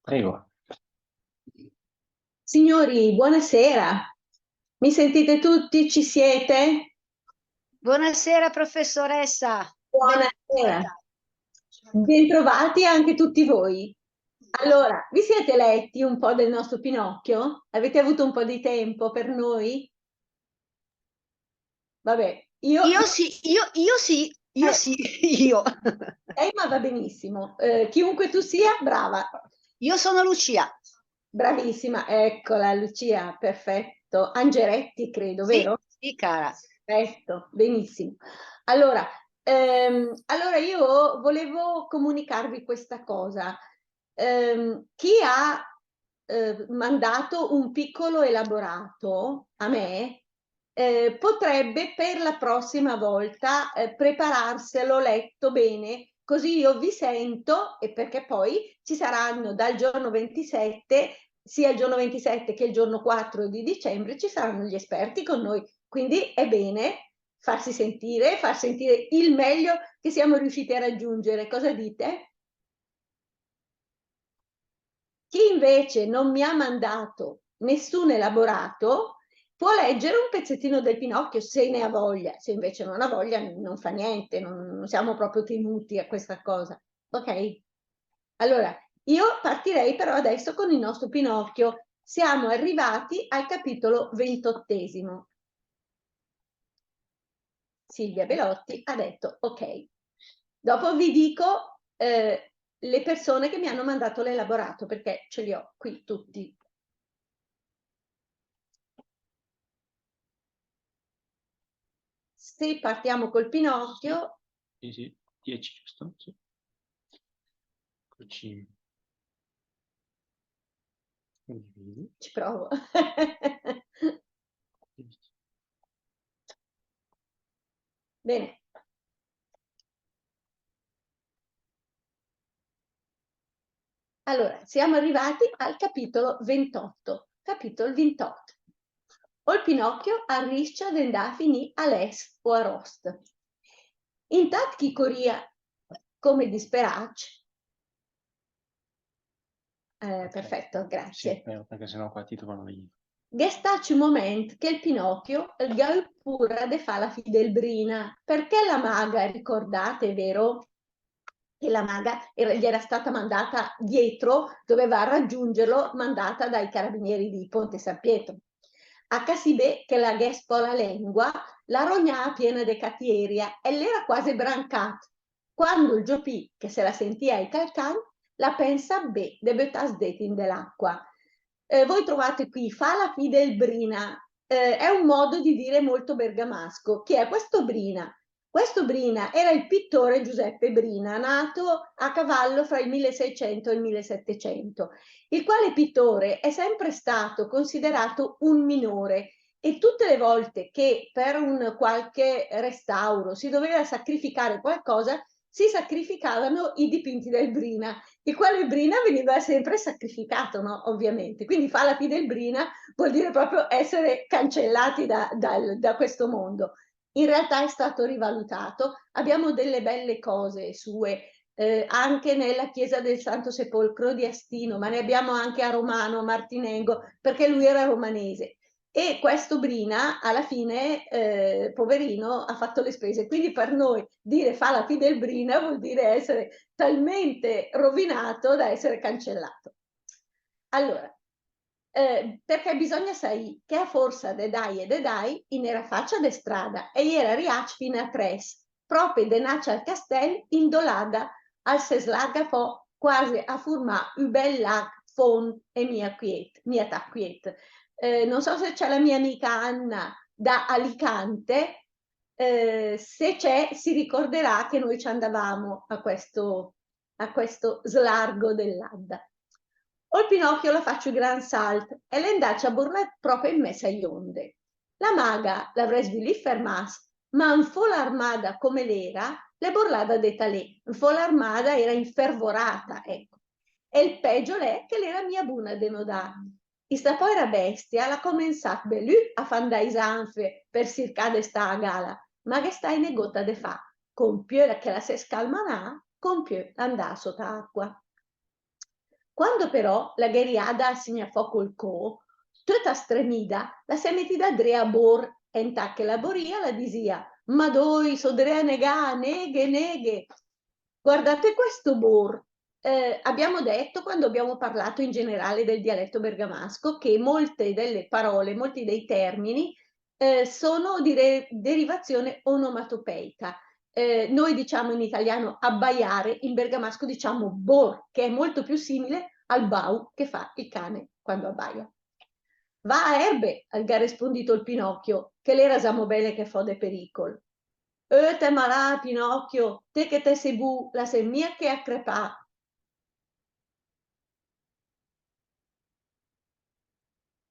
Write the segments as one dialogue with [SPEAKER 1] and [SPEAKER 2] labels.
[SPEAKER 1] Prego.
[SPEAKER 2] Signori, buonasera. Mi sentite tutti? Ci siete?
[SPEAKER 3] Buonasera professoressa, ben
[SPEAKER 2] Buonasera.
[SPEAKER 3] trovata.
[SPEAKER 2] Bentrovati anche tutti voi. Allora, vi siete letti un po' del nostro Pinocchio? Avete avuto un po' di tempo per noi? Vabbè,
[SPEAKER 3] Io sì, io sì, io
[SPEAKER 2] eh,
[SPEAKER 3] sì, io.
[SPEAKER 2] ma va benissimo. Chiunque tu sia, brava.
[SPEAKER 3] Io sono Lucia.
[SPEAKER 2] Bravissima, eccola Lucia, perfetto. Angeretti, credo,
[SPEAKER 3] Sì,
[SPEAKER 2] vero?
[SPEAKER 3] sì, cara.
[SPEAKER 2] Perfetto, benissimo. Allora, allora io volevo comunicarvi questa cosa. Chi ha mandato un piccolo elaborato a me potrebbe per la prossima volta prepararselo letto bene, così io vi sento e perché poi ci saranno dal giorno 27, sia il giorno 27 che il giorno 4 di dicembre, ci saranno gli esperti con noi. Quindi è bene farsi sentire, far sentire il meglio che siamo riusciti a raggiungere. Cosa dite? Chi invece non mi ha mandato nessun elaborato può leggere un pezzettino del Pinocchio se ne ha voglia, se invece non ha voglia non fa niente, non siamo proprio tenuti a questa cosa. Ok? Allora, io partirei però adesso con il nostro Pinocchio. Siamo arrivati al capitolo 28. Silvia Belotti ha detto ok. Dopo vi dico le persone che mi hanno mandato l'elaborato perché ce li ho qui tutti. Se partiamo col Pinocchio,
[SPEAKER 1] Sì, sì, 10, giusto? Sì. Eccoci. Condividi.
[SPEAKER 2] ci provo. Bene. Allora, siamo arrivati al capitolo 28. Capitolo 28. O il Pinocchio arriscia d'andà a finì a l'est o a rost. Intat chi corria come disperac. Perfetto, grazie.
[SPEAKER 1] Sì, perché sennò qua ti trovano io.
[SPEAKER 2] Gestaci un moment che il Pinocchio il gau pura de fa la fidelbrina, perché la maga, ricordate, vero? Che la maga gli era stata mandata dietro, doveva raggiungerlo, mandata dai carabinieri di Ponte San Pietro. A Casibè che la gespo la lingua, la rognà piena de catieria e l'era quasi brancat. Quando il Giopì, che se la sentia ai calcan, la pensa bè, deve tas detin dell'acqua. Voi trovate qui fa la fidel brina, è un modo di dire molto bergamasco. Chi è questo Brina? Questo Brina era il pittore Giuseppe Brina, nato a cavallo fra il 1600 e il 1700, il quale pittore è sempre stato considerato un minore e tutte le volte che per un qualche restauro si doveva sacrificare qualcosa, si sacrificavano i dipinti del Brina, il quale Brina veniva sempre sacrificato, no? Ovviamente. Quindi fa la fine del Brina vuol dire proprio essere cancellati da questo mondo. In realtà è stato rivalutato, abbiamo delle belle cose sue, anche nella chiesa del Santo Sepolcro di Astino, ma ne abbiamo anche a Romano, Martinengo, perché lui era romanese. E questo Brina alla fine, poverino, ha fatto le spese. Quindi per noi dire fa la fine del Brina vuol dire essere talmente rovinato da essere cancellato. Allora, perché bisogna sai che a forza de dai in era faccia de strada e era riac fino a tres, proprio de nace al castel indolada al se slarga fo quasi a furmà un bel lag fon e mia tacquiet. Non so se c'è la mia amica Anna da Alicante, se c'è si ricorderà che noi ci andavamo a questo slargo dell'Adda. O il Pinocchio la faccio gran salt e l'endaccia burla proprio in messa agli onde. La maga l'avrei svilì fermas, ma un fo l'armada come l'era, le borlada de talè. Un fo l'armada era infervorata, ecco. E il peggio è che l'era mia buna denodà. I sta poi era bestia, la comensat belù a fandai zanfe per circade sta a gala, ma che sta in negotta de fa, con più che la se scalmanà, con più andà sotto acqua. Quando però la geriada assegna fuoco il co, tutta stremida, la semetida drea bor, enta che la boria la disia, ma doi so drea negà, neghe. Guardate questo bor. Abbiamo detto, quando abbiamo parlato in generale del dialetto bergamasco, che molte delle parole, molti dei termini sono di derivazione onomatopeica. Noi diciamo in italiano abbaiare, in bergamasco diciamo bor, che è molto più simile al bau che fa il cane quando abbaia. Va a erbe, ha rispondito il Pinocchio, che le rasamo bene che fo de pericol. Te marà, Pinocchio, te che te sei bu, la sei mia che a crepà.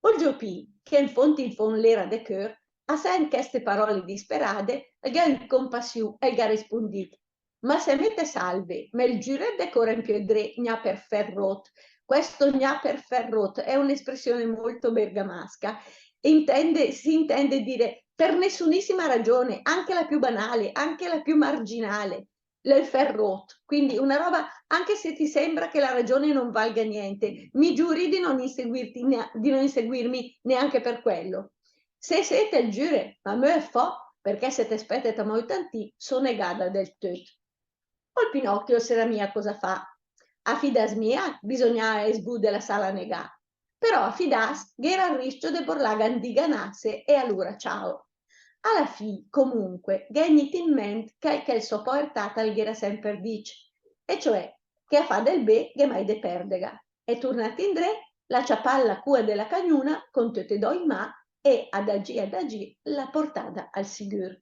[SPEAKER 2] O Giopì, che in fon l'era de cœur, a sen queste parole disperate, il compassiu e il rispondit. Ma se mette salve, me il giuret decora in piedre gna per ferrot. Questo gna per ferrot è un'espressione molto bergamasca. Si intende dire per nessunissima ragione, anche la più banale, anche la più marginale. Il ferrot, quindi una roba, anche se ti sembra che la ragione non valga niente, mi giuri di non inseguirmi neanche per quello. Se siete il giure, ma me fo, perché se te aspetta molto tanti, sono negata del tot. Poi Pinocchio sera mia cosa fa? A fidas mia bisogna esbu della sala negà. Però a fidas ghera il rischio de borlagan di ganasse e allora ciao. Alla fine, comunque, genit in ment che il suo povertata il ghera sempre dice, e cioè che a fa del be che mai de perdega. E tornati in dre, la ciapalla cua della cagnuna con tutte doi ma e adagì la portata al sigur.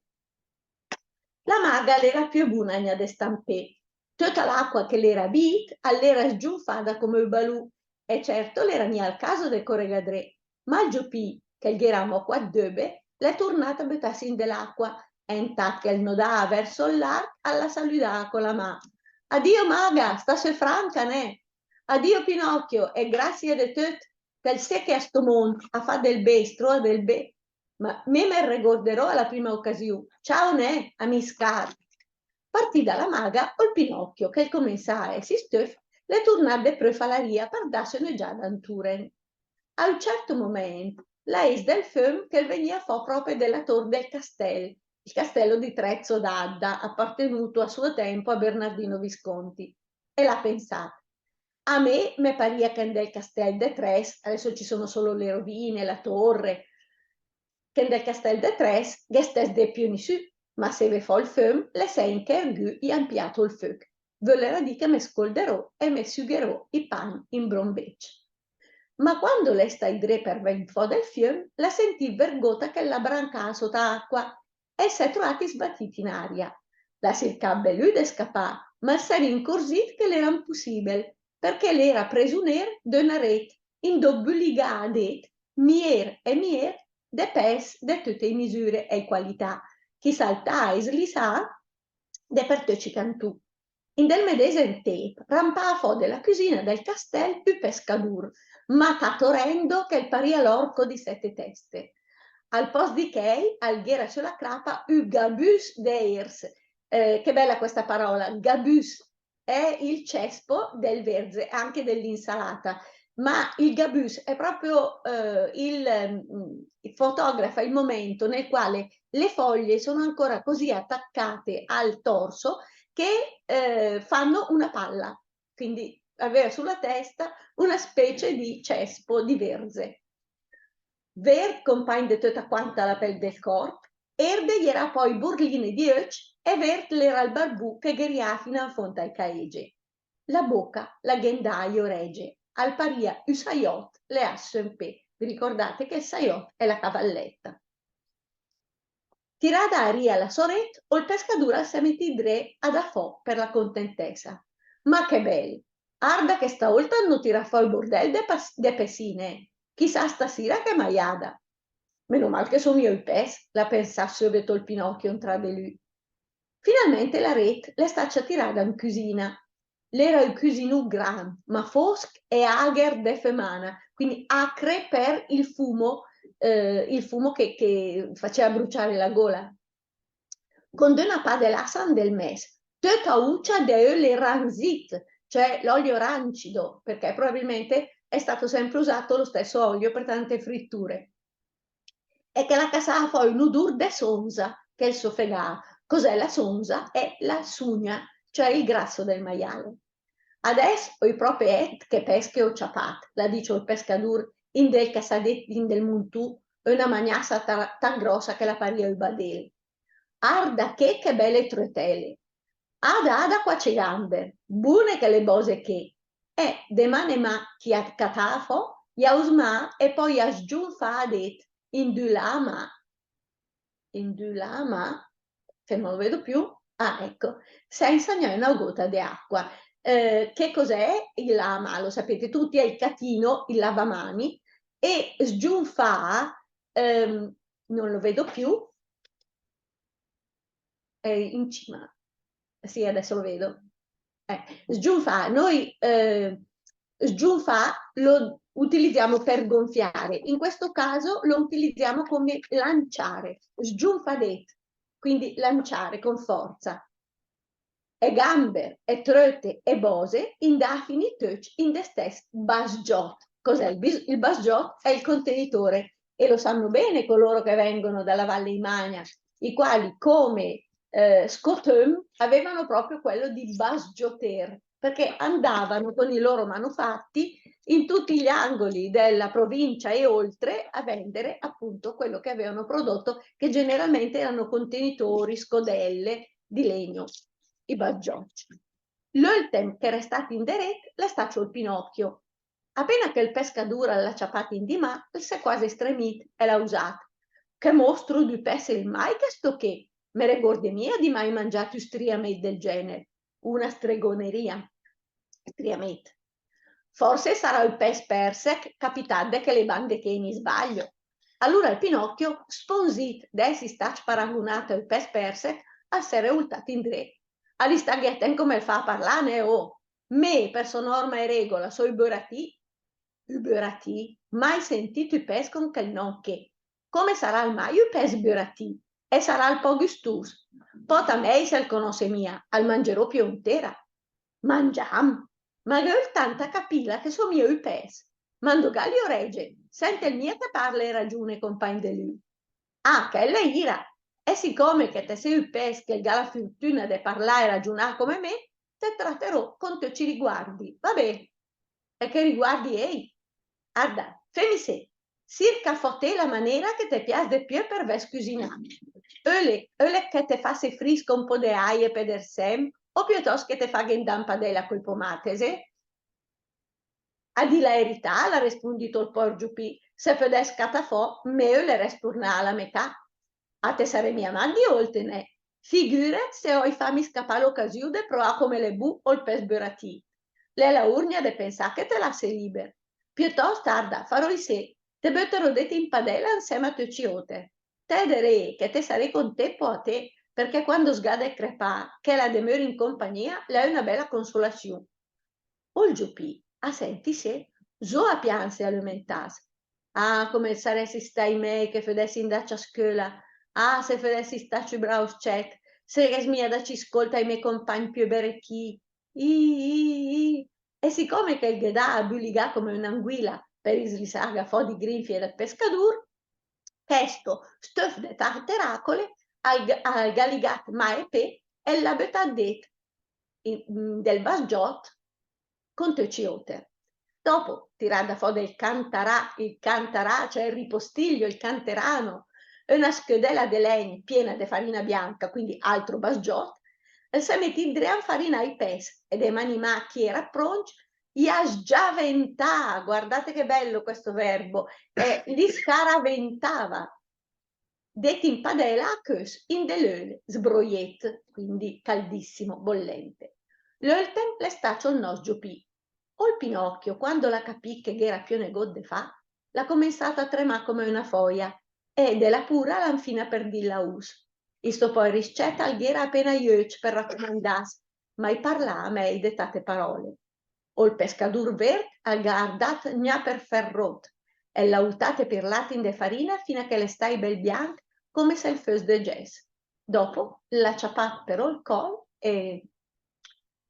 [SPEAKER 2] La maga l'era più buona de stampè. Tutta l'acqua che l'era bit, all'era sgiunfada come il balù. E certo l'era nia al caso del corregadre. Ma il giopì, che il gheramo qua döbe, l'è tornata a buttarsi in dell'acqua. E intat che il nodà verso l'art, alla salutà con la ma. Addio maga, sta se franca, ne? Addio Pinocchio, e grazie de tot, del sé che a sto mondo, a fa del bestro, del be. Ma me ricorderò alla prima occasione. Ciao ne, amiscar. Partì dalla maga o il Pinocchio, che comincia si stöf, le tornade pre falaria per darsene già d'anturen. A un certo momento, la es del fem che venia fo proprio della torre del castello, il castello di Trezzo d'Adda, appartenuto a suo tempo a Bernardino Visconti. E l'ha pensato. A me paria che del Castel de Tres, adesso ci sono solo le rovine, la torre, che del Castel de Tres, gestes de più ni su, ma se ve fo il fem, le sein che ergu i ampiato il fuoc. Volerà di che me scolderò e me sugherò i pan in brombecce. Ma quando lei sta idre per ven fo del fium, la sentì vergota che la brancava sotto acqua e si è trovati sbattiti in aria. La cercava lui de scappare, ma si era incorsit che l'era impossibile, perché l'era preso ner d'una rete, in dobbligadet, mier e mier, de pes de tutte le misure e qualità, chi saltà e slissà, de per te cantù. In del medesimo tempo, rampava fuori della cucina del castello più pescadur, ma tatorendo che il paria l'orco di 7 teste. Al posto di che, al ghera sulla crapa, u gabus deirs. Che bella questa parola, gabus è il cespo del verze, anche dell'insalata, ma il gabus è proprio il fotografa il momento nel quale le foglie sono ancora così attaccate al torso che fanno una palla, quindi aveva sulla testa una specie di cespo di verze. Ver compagno de tutta quanta la pelle del corpo, erde era poi burline di oec e vert l'era il barbù che gheria fino a fonte al caege. La bocca, la ghendaio regge, al paria u saiot le asso in pe. Vi ricordate che il saiot è la cavalletta. Tirada a ria la soret o il pescadura se metti dre ad affò per la contentesa. Ma che bello! Arda che stavolta non tira fuori il bordel de pesine. Chissà stasera che maiada. Meno mal che sono io il pes, la pensà subito il Pinocchio tra di lui. Finalmente la rete le staccia tirata in cucina. L'era il cucinu gran, ma fosc e ager de femana, quindi acre per il fumo che faceva bruciare la gola. Con una pa de la san del mes, tutta uccia de le ranzit, cioè l'olio rancido, perché probabilmente è stato sempre usato lo stesso olio per tante fritture. E che la casa poi un udur de sonza, che è il sofegà. Cos'è la sonza? È la sugna, cioè il grasso del maiale. Adesso i propri et che pesche o ciapat, la dice il pescadur, in del casadet in del muntù, una magnassa tan grossa che la paria il badel. Arda che belle tretele. Ada qua c'è gambe, buone che le bose che. E de mane ma chi ha catafo, yausma e poi asgiunfa adet indulama, se non lo vedo più, ecco, senza neanche una gota di acqua. Che cos'è il lama? Lo sapete tutti, è il catino, il lavamani, e sgiunfa, non lo vedo più, è in cima, sì, adesso lo vedo. Sgiunfa, noi sgiunfa lo utilizziamo per gonfiare, in questo caso lo utilizziamo come lanciare, sgiunfadet, quindi lanciare con forza. E gamber, e tröte, e bose, in dafini töc, in destes basgiot. Cos'è il basgiot? È il contenitore, e lo sanno bene coloro che vengono dalla Valle Imagna, i quali come Scotum avevano proprio quello di basgioter, perché andavano con i loro manufatti in tutti gli angoli della provincia e oltre a vendere appunto quello che avevano prodotto, che generalmente erano contenitori, scodelle di legno, i bagiocci. L'ultem che era stato in deret la staccio il Pinocchio. Appena che il pescadura l'ha ciapato in di mà, si è quasi stremit e l'ha usato. Che mostro di pesce il mai che sto che? Me ricordi mia di mai mangiato striamet del genere? Una stregoneria. Striamet. Forse sarà il pes persec, capitade che le bande che mi sbaglio. Allora il Pinocchio, sponsit desi stac paragonato il pes persec, a essere ultato in dre. All'istaghetten come fa a parlare, oh? Me, per norma e regola, so Uberati, mai sentito il pes con quel nocche. Come sarà il mai il pes Uberati? E sarà il po' gustus. Pota mei se il conosce mia, al mangerò più intera. Mangiam, ma che tanta capilla che so mio il pes. Mando Gallio regge, sente il mio che parla e ragione compagno di lui. Che lei ira, e siccome che te sei il pes che il gala fortuna de parlare e ragionare come me, te tratterò con te ci riguardi, va bene? E che riguardi ei? Guarda, fammi se, circa fotte la maniera che te piace de più per ves cucinare. Öle che te fa se frisca un po' de aie per der sem, o piuttosto che te fa gendam padella coi pomatese? A di la verità, l'ha rispondito il porgiupi, se pedes catafò, me le respurna alla metà. A te sare mia mandi oltene. Figure se ho i fami scappare l'occasione de provare come le bu o il pes berati. Le la urnia de pensare che te la sei liber. Piuttosto tarda, farò i sé, te butterò dette in padella insieme a te ciote. Te direi che te sarei con te po' a te, perché quando sgada e crepa, che la demori in compagnia, le è una bella consolazione. O il giupì, senti se, zo a pianse alimentas. Come saresti stai me che fedessi in dacia scuola. Se fedessi staci braus cec, se che smia da ci ascolta i miei compagni più berecchi. E siccome che il ghedà ha buliga come un'anguilla per isrisaga fo di grinfie del pescadur, testo stöf de tarteracole al galigat maepe e la betadet del basgiot con Teciote. Dopo tirare fuori il cantarà, cioè il ripostiglio, il canterano, e una scodella di legno piena di farina bianca, quindi altro basgiot, e se metti in drea farina ai pes, ed è mani macchi era pronto, giaventà, guardate che bello questo verbo, li scaraventava, detti in padella a cus in dell'öl, sbroiet, quindi caldissimo, bollente. L'olten le staccio il nos giupì. O il Pinocchio, quando la capì che era più negodde fa, l'ha cominciata a tremare come una foia, e della pura l'anfina per dilla us. Isto poi riscetta al ghera appena ioc per raccomandarsi, ma i parla a me dettate parole. O il pescadur vert al gardat gna per ferrot, e l'autate per latin de farina fino a che le stai bel bianc come se il fos de gess. Dopo la ciapat però il col e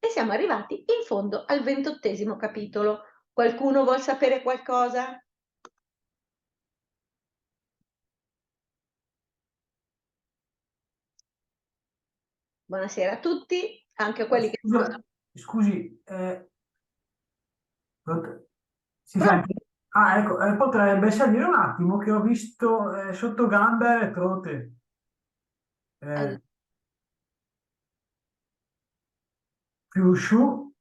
[SPEAKER 2] e siamo arrivati in fondo al 28° capitolo. Qualcuno vuol sapere qualcosa? Buonasera a tutti, anche a quelli che...
[SPEAKER 4] Scusi, si sente? Ah, ecco, potrebbe salire un attimo che ho visto sotto gambe le trote.
[SPEAKER 2] Allora,
[SPEAKER 4] Più su,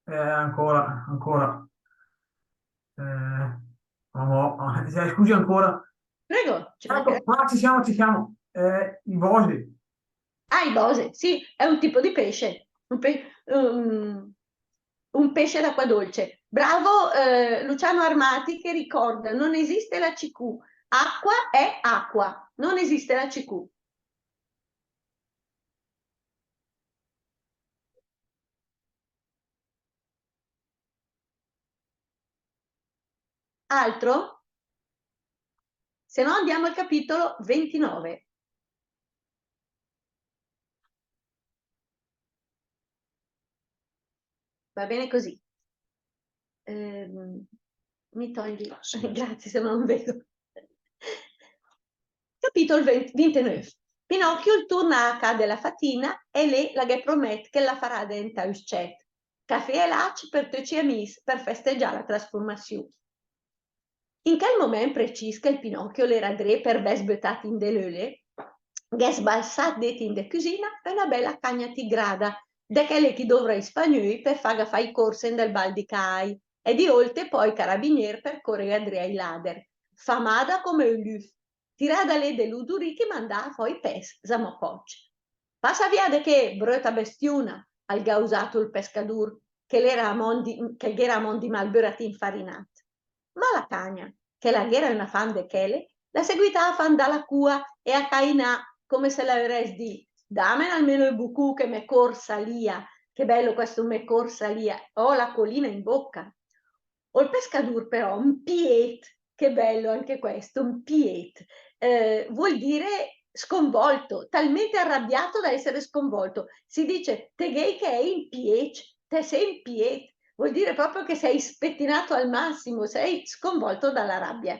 [SPEAKER 4] ancora. Scusi ancora.
[SPEAKER 2] prego, ci
[SPEAKER 4] Ecco,
[SPEAKER 2] mancherebbe.
[SPEAKER 4] qua ci siamo. I bosi.
[SPEAKER 2] Ah, i bose, sì, è un tipo di pesce, un pesce d'acqua dolce. Bravo Luciano Armati che ricorda, non esiste la CQ, acqua è acqua, non esiste la CQ. Altro? Se no andiamo al capitolo 29. Va bene così. Mi togli, grazie se non vedo. Capitolo 29. Pinocchio torna a casa della fatina e lei la che promette che la farà diventare uscetta. Caffè e lac per tutti gli amici per festeggiare la trasformazione. In quel momento preciso che il Pinocchio l'era dre per aver sbettato in delele, che sbalsat detto in de cucina una bella cagna tigrada, da quelle che dovrà i spagnoli per fare i corsi del bal di Cai, e di oltre poi i carabinieri per correre a dre ai lader, famada come un luf, tirata le deluduri che mandava poi pes, zamococci. Passa via de che, brutta bestiuna, al gausato il pescadur, che era a mondi malberati infarinati. Ma la cagna, che la ghera una fan de chele, la seguita a fan dalla cua e a cainà come se la avesse di damen almeno il bucù che me corsa lia, che bello questo me corsa lia, ho la colina in bocca. O il pescadur però, un piet, che bello anche questo, un piet, vuol dire sconvolto, talmente arrabbiato da essere sconvolto. Si dice te gay che è in piet, te sei in piet, vuol dire proprio che sei spettinato al massimo, sei sconvolto dalla rabbia.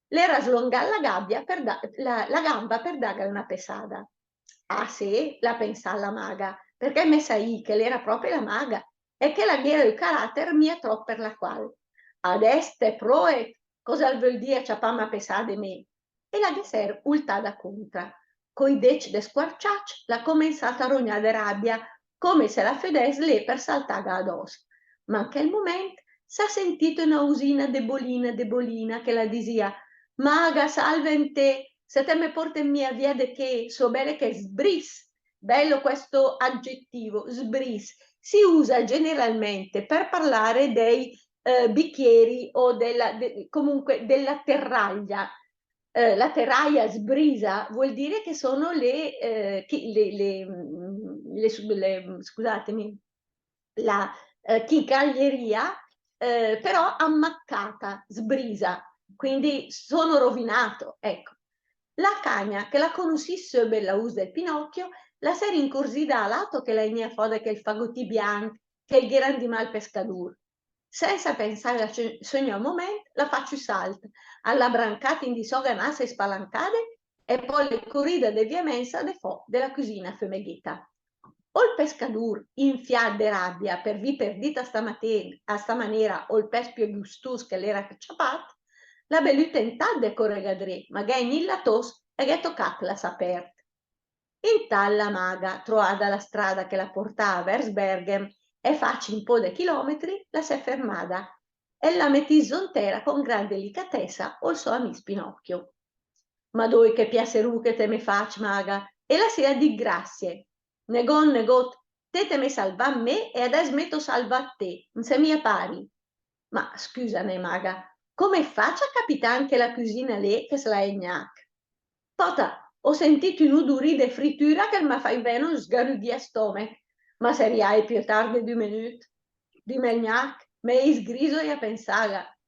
[SPEAKER 2] L'era slongar la gabbia per la gamba per dare una pesada. Ah sì, la pensa la maga, perché me sai che l'era proprio la maga e che la ghera il carattere mia troppo per la qual. Adeste proe, cosa vuol dire ciapamma pesade me? E la gheser ultada contra. Coi dec de squarciac la comenzata a rognare rabbia, come se la fedes lì per saltare addosso. Ma in quel momento s'ha sentito una usina debolina che la disia maga salvente, se te me porti mia via de che so bene che sbris, bello questo aggettivo, sbris, si usa generalmente per parlare dei bicchieri o comunque della terraglia. La terraia sbrisa vuol dire che sono scusatemi, la chicaglieria, però ammaccata, sbrisa, quindi sono rovinato, ecco. La cagna, che la conoscisse bella usa del Pinocchio, la sera incorsida a lato che la igna fode che il fagotti bianco, che il grandi mal pescadur. Senza pensare a sogno un momento, la faccio salta, alla brancata in disoga nasa e spalancate, e poi le corrida de via mensa de fo della cucina femeghita. O il pescadur infiat de rabbia per vi perdita a sta maniera o il pes più gustus che l'era cacciapat, la bell'utentat de corregadre, magari nilla tos e che toccat la sapert. In tal la maga, trovata la strada che la portava vers Berghem e facci un po' di chilometri, la s'è fermata e la mettì zontera con gran delicatezza o il suo amico Pinocchio. Ma doi che piaceru che te me fac, maga, e la sia di grazie. Negot, te me salva a me e adesso metto salva a te, non sei mia pari. Ma scusane, maga, come faccia a capitare anche la cucina lì che se la egnac? Tota, ho sentito un odore di frittura che mi fa bene un sgarro a stomaco, ma se riai più tardi di un minuto, di megnac, me isgriso e a pensare.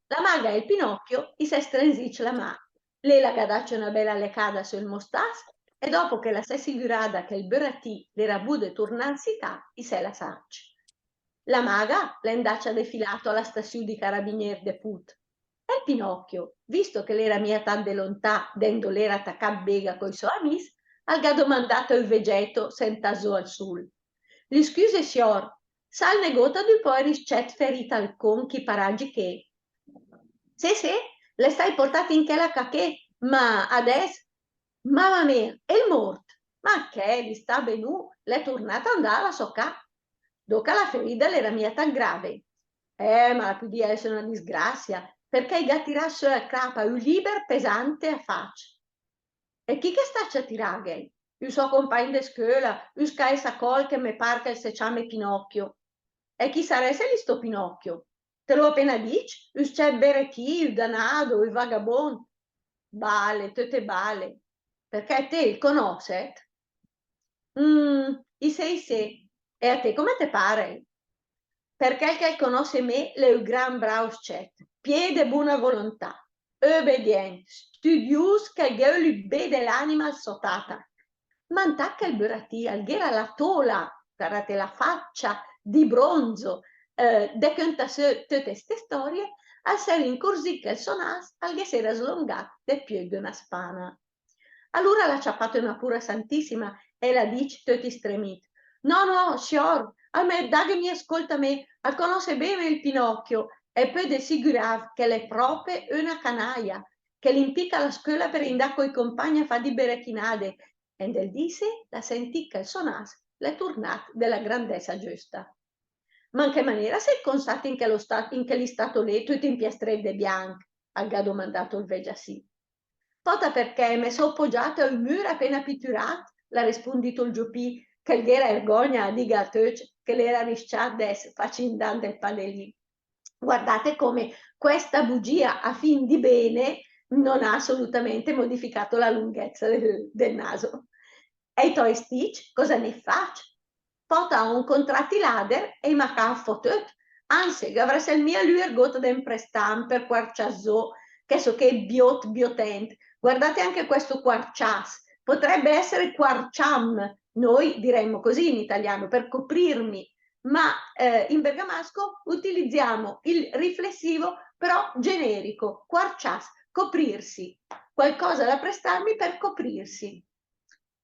[SPEAKER 2] La maga e il Pinocchio si stringic la mano, lei la gadaccia una bella leccata sul mostasso e dopo che la sei assicurata che il Berati l'era bude tornanzità, i se la sacci. La maga l'endacia defilato alla stazione di carabinieri de Put. E il Pinocchio, visto che l'era mia tante lontà, dendo l'era attaccat bega coi suoi amici, al ga domandato il vegeto sentaso al sul. Gli scuse signor, sal negota di poi riscet ferita al con chi paraggi che. Se, le stai portate in che la cacché, ma adesso, mamma mia, è il morto. Ma che, gli sta benù, l'è tornata ad andare a soccà. Doca la ferita l'era mia tan grave. Ma la più di essere una disgrazia, perché i gatti rasso a crapa un liber pesante a faccia. E chi che sta a tirare? Il suo compagno di scuola, il scai sa col che me parca il se chiama Pinocchio. E chi saresse lì sto Pinocchio? Te lo appena dici? Il c'è Beretti, il danado, il vagabond. Bale, tutte bale. Perché te il conoscet? I sei. E a te come te pare? Perché il che conosce me è un gran bravo c'è, piede buona volontà, obbediente, studius che gli vede l'anima sotata. Ma antacca il Berati, alghera la tola, guardate la faccia di bronzo, de conta tutte queste storie, al ser in così che il sonas, al che si era slongato del piede una spana. Allora l'ha ciappato una pura santissima e la dice tutti stremiti. No, signor, a me, da che mi ascolta me, a conosce bene il Pinocchio e poi assicurare che è proprio una canaia, che l'impicca la scuola per andare coi compagni a fare di berechinade. E del disse la sentì che il sonas le tornate della grandezza giusta. Ma in che maniera sei constato in che gli stato lì, tutti in piastrelle bianche? Ha domandato il Vegiasì. Tota perché mi sono appoggiato al muro appena pitturato, l'ha rispondito il Giupì, che era vergogna di Gateuc, che l'era risciades facindando il panelì. Guardate come questa bugia a fin di bene non ha assolutamente modificato la lunghezza del naso. E i tuoi Stitch cosa ne faccio? Pota un contratti lader e i maca fotut, anzi, avresti il mio lui ergot da imprestam per quarciazzo, che so che biotent. Guardate anche questo quarcias, potrebbe essere quarciam, noi diremmo così in italiano, per coprirmi, ma in bergamasco utilizziamo il riflessivo però generico, quarcias, coprirsi, qualcosa da prestarmi per coprirsi.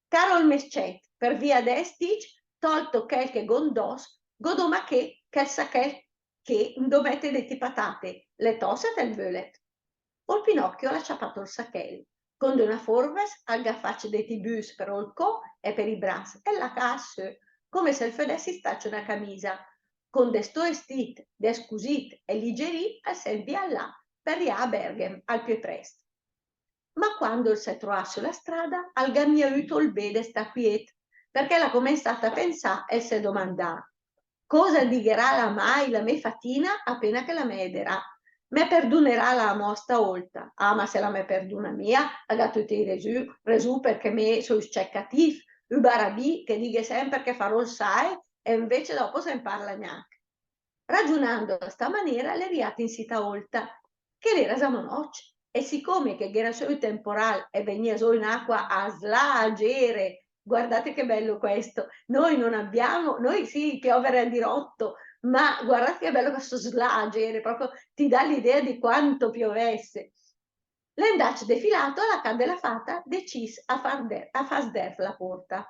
[SPEAKER 2] Caro il mescet, per via d'estic, tolto qualche gondos, godoma che sacchel che domette detti patate, le tosse del völet. O il Pinocchio ha ciappato il sacchel, con una forves al gaffaccio dei tibus per il co e per i bras, e la casse, come se il fedessi staccia una camisa, con desto estit, descusit e ligeri al via là, per via a Berghem, al più presto. Ma quando si è trovato sulla strada, al gamio aiuto il vede sta quiet, perché l'ha cominciata a pensare e si domandà cosa digherà la mai la me fatina appena che la me ederà. Me perdonerà la mosta olta. Ma se la me perdona mia, ha tutti i resù perché me sono sceccatif, u barabì che dice sempre che farò il sai e invece dopo se ne parla neanche. Ragionando a sta maniera, le riate in sita olta, che l'era samonoccia. E siccome che era solo il temporale e veniva solo in acqua a slagere, guardate che bello questo, noi non abbiamo, noi sì, piovere a dirotto, ma guardate che bello questo slagere, proprio ti dà l'idea di quanto piovesse. L'endace defilato alla candela fata decis a fasder la porta.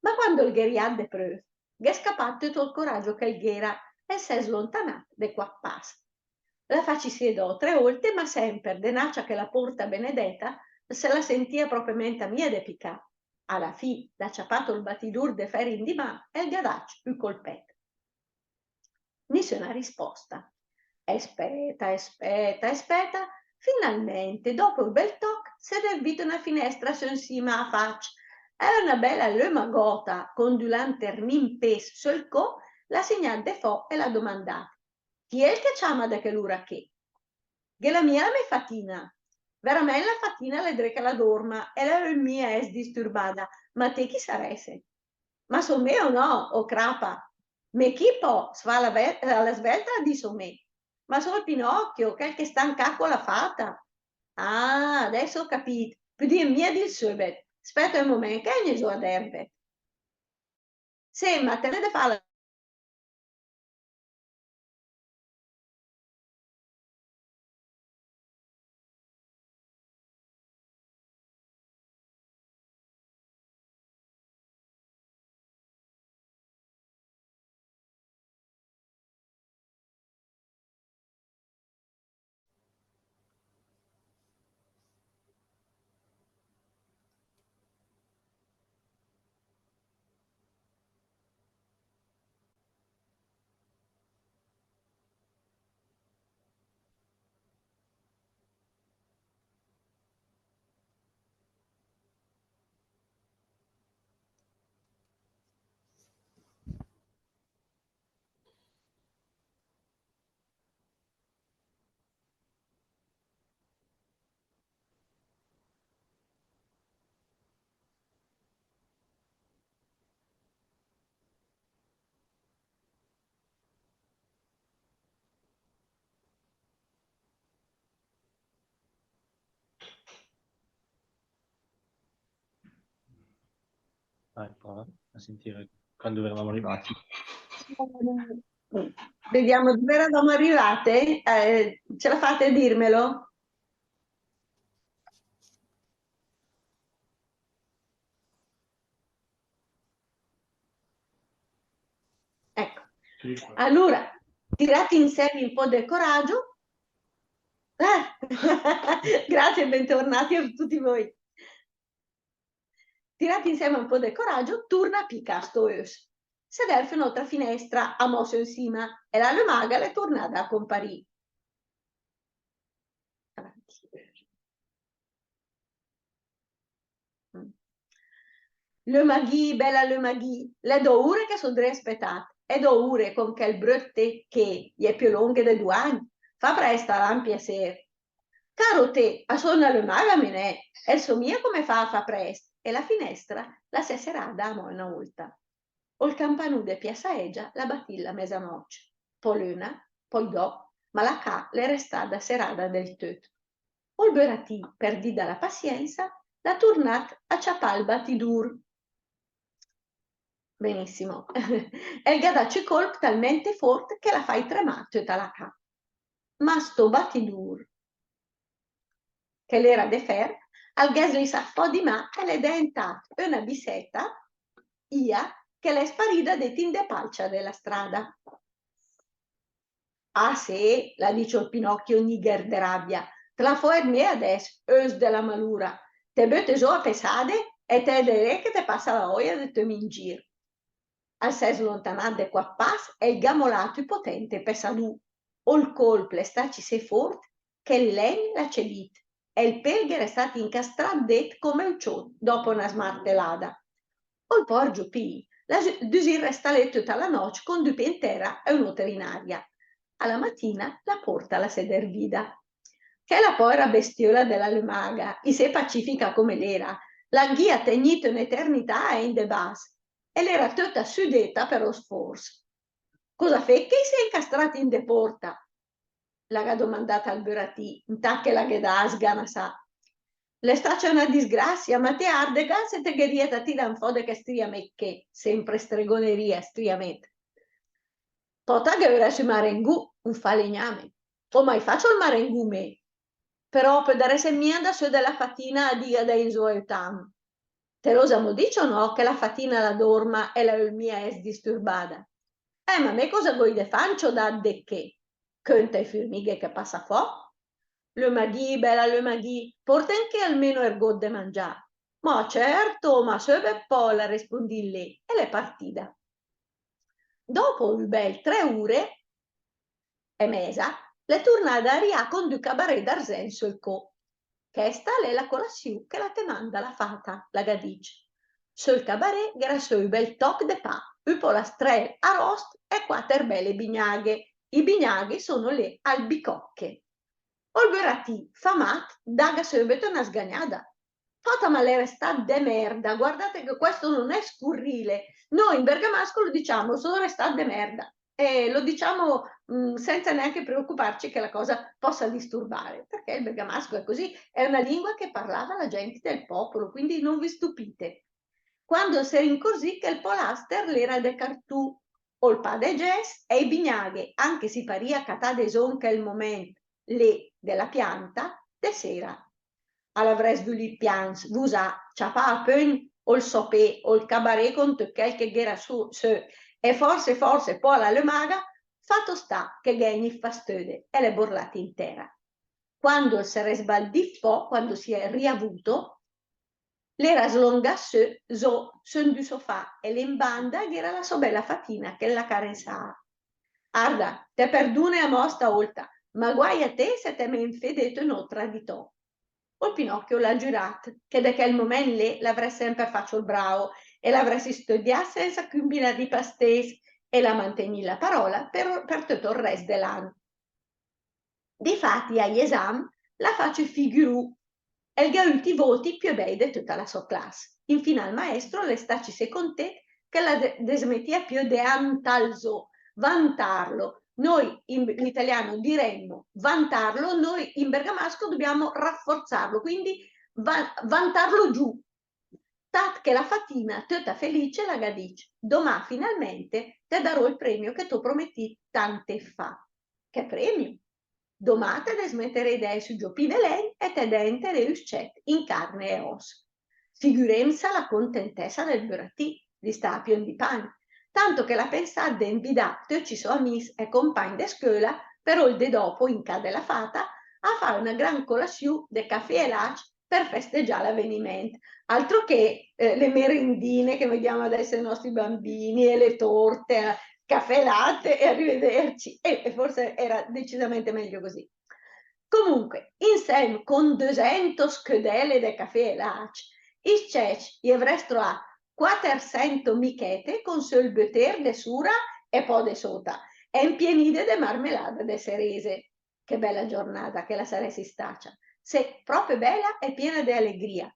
[SPEAKER 2] Ma quando il gheriad de preuv, è scappato tutto il coraggio che il ghera e si è slontanato de qua passa. La facci siedò 3 volte, ma sempre denaccia che la porta benedetta se la sentia propriamente a mia de picà. Alla fine l'ha ciappato il batidur de ferri in di mano e il gadaccio il colpetto. Nessuna risposta. Aspetta, finalmente, dopo un bel toc, si è servita una finestra su cima a faccia. Era una bella lumagota con du lanternin pes sul co, la segnal de fo e la domandata. Chi è il che chiama da che l'ura che? Che la mia me fatina. Veramente la fatina le dreca la dorma e la mia es disturbata. Ma te chi saresse? Ma so me o no, o crapa? Me chi può fa alla svelta di so me? Ma sono il Pinocchio, che sta in cacco la fata. Adesso ho capito. Più di mia di subet. aspetta un momento, che ne so ad erbe. Se ma te ne fa la
[SPEAKER 1] Vai, prova a sentire quando eravamo arrivati.
[SPEAKER 2] Vediamo dove eravamo arrivate. Ce la fate a dirmelo? Ecco. Allora, tirate insieme un po' del coraggio. Grazie e bentornati a tutti voi. Tirate insieme un po' del coraggio, torna picca sto ös. Se deve un'altra finestra a mosso in cima e la lumaga le tornata a comparire. Avanti. Le maghi, bella le maghi, le do ore che sono aspettate, e do ore con quel brutte che è più lunghe di 2 anni, fa presto l'ampia sera. Caro te, a sonna le maga me ne, e il suo mia come fa presto, e la finestra la se serada a mo' una volta. O il campanude piassaeggia la battilla mezzanotte, poi l'una, poi do, ma la ca le restata serada del tutto. O il beratì, perdida la pazienza, la tornat a ciapal batidur. Benissimo. E il gadacci colp talmente forte che la fai tremato e la ca. Ma sto batidur, che l'era de fer, al gas li sa po' di ma e le è diventata una bisetta, ia, che l'è sparita de tinde palcia della strada. Ah sì, la dice il Pinocchio nigger de rabbia, te la fai me adesso, ös della malura, te bette so a pesade e te direi che te passa la voglia de te mingir. Al sei slontanante qua pas e il gamolato potente pesadù, o il colpo le staci se forte che il len la cedit e il pelgher è stato incastrato det come un ciò dopo una smartellata. O il porgio pi, la dusir resta a letto tutta la notte con 2 piedi in terra e un'altra in aria. Alla mattina la porta alla sedervida. Che la povera bestiola della lumaga, i se pacifica come l'era, la ghia tegnito in eternità e in de bas, e l'era tutta sudetta per lo sforzo. Cosa fe che si è incastrata in de porta? L'ha domandata al beratì, intacche la gheda sgana sa. Le sta una disgrazia, ma te ardega se te gherieta ti dan fode che stria me che, sempre stregoneria stria met. Tota che ora si marengù, un falegname. O mai faccio il marengù me. Però per dare se mia da su della fatina a dia da in suoetam. Te lo siamo dice o no che la fatina la dorma e la mia es disturbata? Ma me cosa vuoi de fancio da de che? Conta i formighe che passa fo? Le maghi, bella le maghi, porta anche almeno ergot de mangiare. Ma certo, ma se per poi la rispondi lì e le partita. Dopo un bel 3 ore e mesa, le tornada a ria con du cabaret d'Arsenso e co. Che sta è la colazione che la te manda la fata, la gadice. Sul cabaret era su un bel toc de pa, un po' la strel a rost e 4 belle bignaghe. I bignaghe sono le albicocche. Olverati, famat, daga subito una sgagnata. Fata malere sta de merda, guardate che questo non è scurrile. Noi in bergamasco lo diciamo, sono restate de merda. E lo diciamo senza neanche preoccuparci che la cosa possa disturbare, perché il bergamasco è così, è una lingua che parlava la gente del popolo, quindi non vi stupite. Quando si rincorsì che il polaster l'era de cartù, o il pa de gest, e i bignaghe, anche si paria catà de son che il moment lì della pianta, de sera. All'avres voulu pians, vusa, ciapà a pögn, o il sopé, o il cabaret con qualche ghera su, e forse poi la lemaga, fatto sta che gagni fastude e le borlate intera. Quando si è sbaldiffò, quando si è riavuto, l'era slongasse son du sofà e l'imbanda che era la sua bella fatina che la carensava. Arda, te perdune a mosta olta, ma guai a te se te me infedeto no traditò. O Pinocchio l'ha giurato che da quel momento lì l'avrei sempre fatto il bravo e l'avresti studiato senza cumbina di pastés e la mantegni la parola per tutto il resto dell'anno. Difatti agli esami la faccio figurù e gli ultimi voti più bei di tutta la sua classe. Infine al maestro le staci se con te che la desmettia più de antalzo, vantarlo. Noi in italiano diremmo vantarlo, noi in bergamasco dobbiamo rafforzarlo, quindi vantarlo giù. Tat che la fatina tutta felice la dice, domani finalmente te darò il premio che tu prometti tante fa. Che premio? Domani te smetterei dei su giopine lei e te dente dei uscet in carne e ossa. Figuremsa la contentessa del buratì, di stapion di pane, tanto che la pensate invidate ci sono amici e compagni di scuola per il de dopo in casa della fata a fare una gran colazione di caffè e lace per festeggiare l'avvenimento. Altro che le merendine che vediamo adesso ai nostri bambini e le torte, caffè latte e arrivederci. E forse era decisamente meglio così. Comunque, insieme con 200 scudelle di caffè e lace, il cec gli avrestro a 400 michete con sul butter de sura e poi de sota e impienite de marmelada de cerese. Che bella giornata che la saresti stata. Se proprio bella e piena di allegria.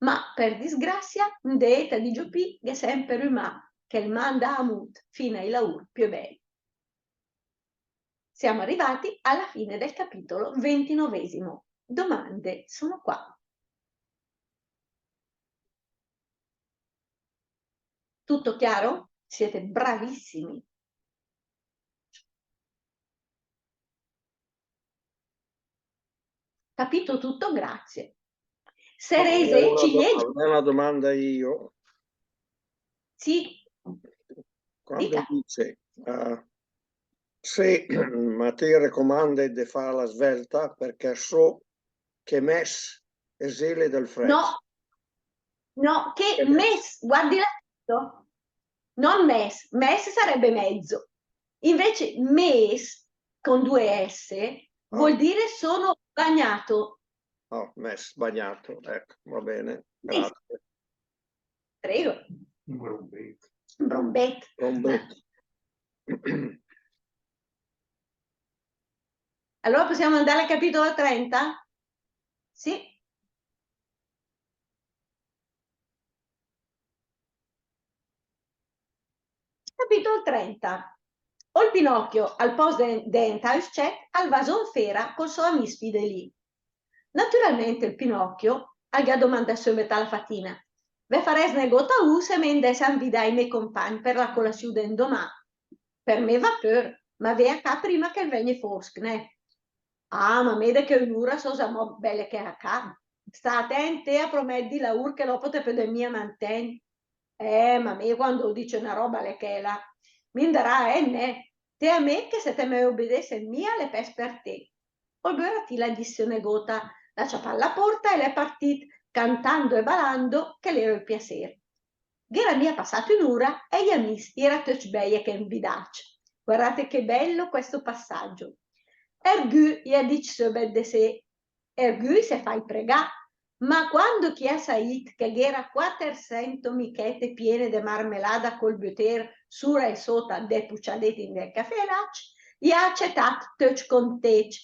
[SPEAKER 2] Ma per disgrazia, deeta di giopì che sempre rumà, che il manda a mut fino ai laur più belli. Siamo arrivati alla fine del capitolo 29. Domande sono qua. Tutto chiaro? Siete bravissimi. Capito tutto? Grazie. Cerese, ciliegie.
[SPEAKER 5] Una domanda io.
[SPEAKER 2] Sì.
[SPEAKER 5] Quando
[SPEAKER 2] Dica.
[SPEAKER 5] dice se Matteo raccomanda di fare la svelta perché so che mes esile del freddo.
[SPEAKER 2] No, che mes, guardi l'atto, non mes, mes sarebbe mezzo. Invece mes con 2 S vuol dire sono bagnato.
[SPEAKER 5] Oh, mes, bagnato, ecco, va bene, grazie.
[SPEAKER 2] Prego. Brombetto. Allora possiamo andare al capitolo 30? Sì. Capitolo 30. O il Pinocchio al posto dell'Entauschek al vason fera col suo amico Fideli. Naturalmente il Pinocchio ha domanda subito alla fatina. Ve fares negota se mende san vidai miei compagni per la colazione d'endomà. Per me va per, ma ve a ca prima che venga fosc, ne? Ah, ma vede che un'ora so mo belle che a ca. Sta attente a prometti la ur che dopo te per mia manten. Ma me quando dice una roba le che la mi darà ne. Te a me che se te me obbedesse mia le pes per te. Poi ti la disse negota, la ciapà alla porta e le partit cantando e ballando che l'ero il piacere. Ghera mia passato un'ora e gli amici era tutti beie che invidace. Guardate che bello questo passaggio. Ergù gli ha dice subet de sé, ergù se fai pregà, ma quando chi ha sait che ghera 400 michete piene de marmelada col buter sura e sota de pucciadetti nel caffè lac, gli ha accettato tutti con tec.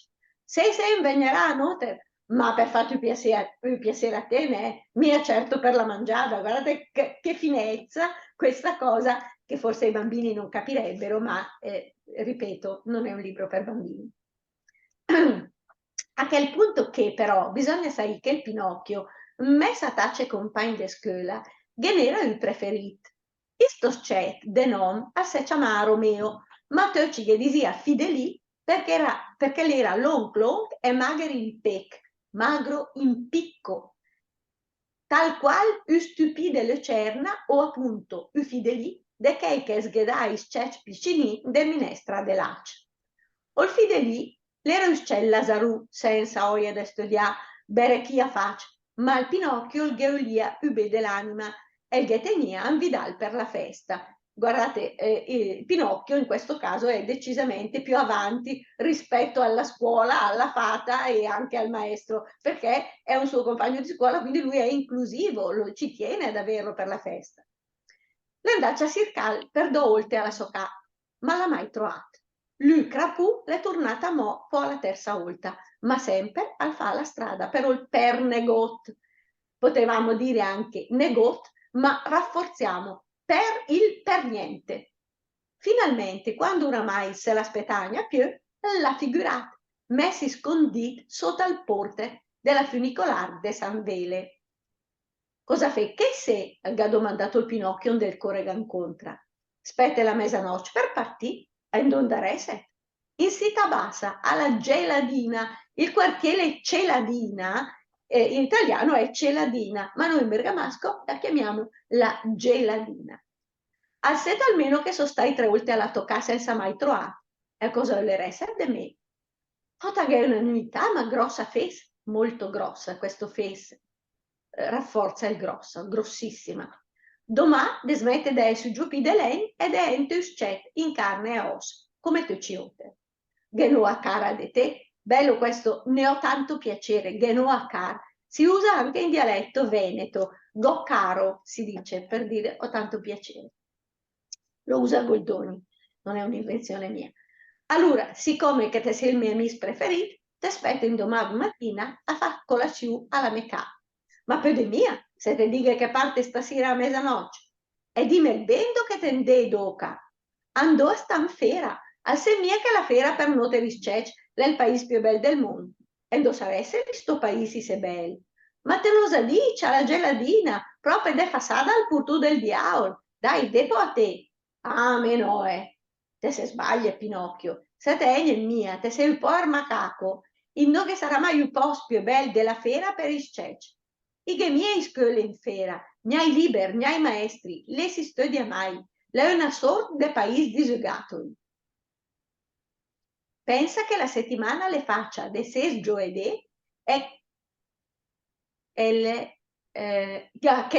[SPEAKER 2] Se invegnerà a noter, ma per farti il piacere a te, ne? Mia certo per la mangiata, guardate che finezza questa cosa che forse i bambini non capirebbero, ma ripeto, non è un libro per bambini. A quel punto che però bisogna sapere che il Pinocchio, messa tace compagni de scuola, che era il preferito. Isto c'è de nom a se chiama Romeo, ma Tocci che disia Fideli perché l'era long e magro in pec, magro in picco, tal qual u stupide lucerna o appunto u Fideli de che sghedai scec piccini de minestra de lac. O il Fideli l'era uscel Lazarù senza oia de studiare bere chi a fac, ma il Pinocchio il geulia ube dell'anima e il ghetenia anvidal per la festa. Guardate, il Pinocchio in questo caso è decisamente più avanti rispetto alla scuola, alla fata e anche al maestro, perché è un suo compagno di scuola, quindi lui è inclusivo, ci tiene ad averlo per la festa. L'andacia circal per do oltre alla socà, ma l'ha mai trovato. Lui crapù l'è tornata mo po' alla terza volta, ma sempre al fa la strada per il per negot. Potevamo dire anche negot, ma rafforziamo per il per niente. Finalmente, quando oramai se l'aspettagna più, l'ha figurata, messi scondit sotto al porte della funicolare de San Vele. Cosa fe? Che se, ha domandato il Pinocchio del correga incontra. Spette la mezzanotte per partì a indondarese. In Sita Bassa, alla Geladina, il quartiere Celadina, in italiano è Celadina, ma noi in bergamasco la chiamiamo la Geladina. Al set almeno che sono stai 3 volte alla tocca senza mai trovare. E cosa le resta di me? Fota che è un'unità, ma grossa fes, molto grossa questo fes. Rafforza il grosso, grossissima. Domà desmette de su giù di lei ed è entus cet in carne e os, come tu ciote. Genoa cara de te, bello questo, ne ho tanto piacere, genoa car, si usa anche in dialetto veneto, go caro si dice per dire ho tanto piacere. Lo usa Goldoni, non è un'invenzione mia. Allora, siccome che te sei il mio amico preferito, ti aspetto in domani mattina a far colazione alla mecca. Ma per di mia, se ti dica che parte stasera a mezzanotte, e dimmi il bendo che te ne doca. Andò a stanfera, al semia che la fera per note riscec, è il paese più bello del mondo. E non saresse questo paese se bello. Ma te lo sa dice, la geladina, proprio de fassada al purtù del diavolo. Dai, depo a te. Ah, me no, te se sbaglia, Pinocchio. Se te è mia, te sei un po' macaco. In che sarà mai un po' più bello della fera per il scec. I che miei scuole in fera, miei liber, miei maestri, le si studia mai. Lei è una sorta di paese disgiogato. Pensa che la settimana le faccia de 6 giovedì e che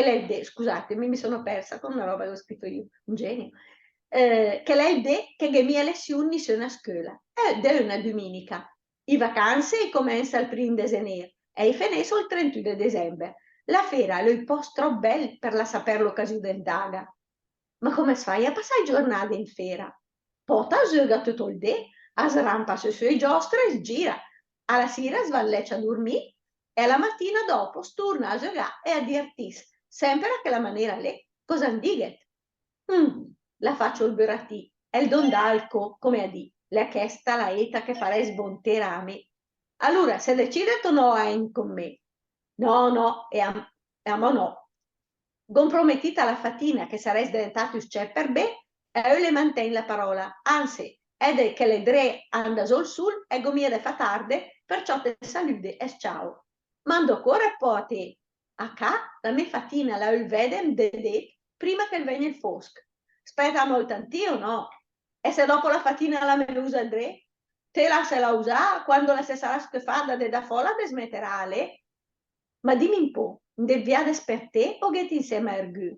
[SPEAKER 2] lei de, scusatemi, mi sono persa con una roba che ho scritto io, un genio. Che lei de che mie lezioni sono a scuola. Ed è una domenica. I vacanze comincia il 1 decennaio e i finisce il 31 dicembre. La fera è il posto troppo bello per la sapere l'occasione del daga. Ma come fai a passare giornate in fera? Pota gioca tutto il dì, srampa sui suoi giostri e gira. Alla sera svalleccia a dormire e la mattina dopo torna a giocare e a divertirsi, sempre a quella maniera lì. Cosa indiget? La faccio il beratì e il dondalco, come a di, le ha chiesto la eta che farei sbontera a me. Allora, se decide tu no con me, no, e a mo no. Compromettita la fatina che sarei diventato uscè per me, e io le mantengo la parola, anzi, ed che le dre anda sul e gomiere fa tarde, perciò te salute e ciao. Mando ancora un po' a te. A ca, la mia fatina la il vedem de prima che venga il fosc. Aspetta molto antio, no? E se dopo la fatina la me usa il dre? Te la se la usa quando la se sarà schifata de da folla de smetterà le? Ma dimmi un po', deviate per te o che ti insieme a Ergu?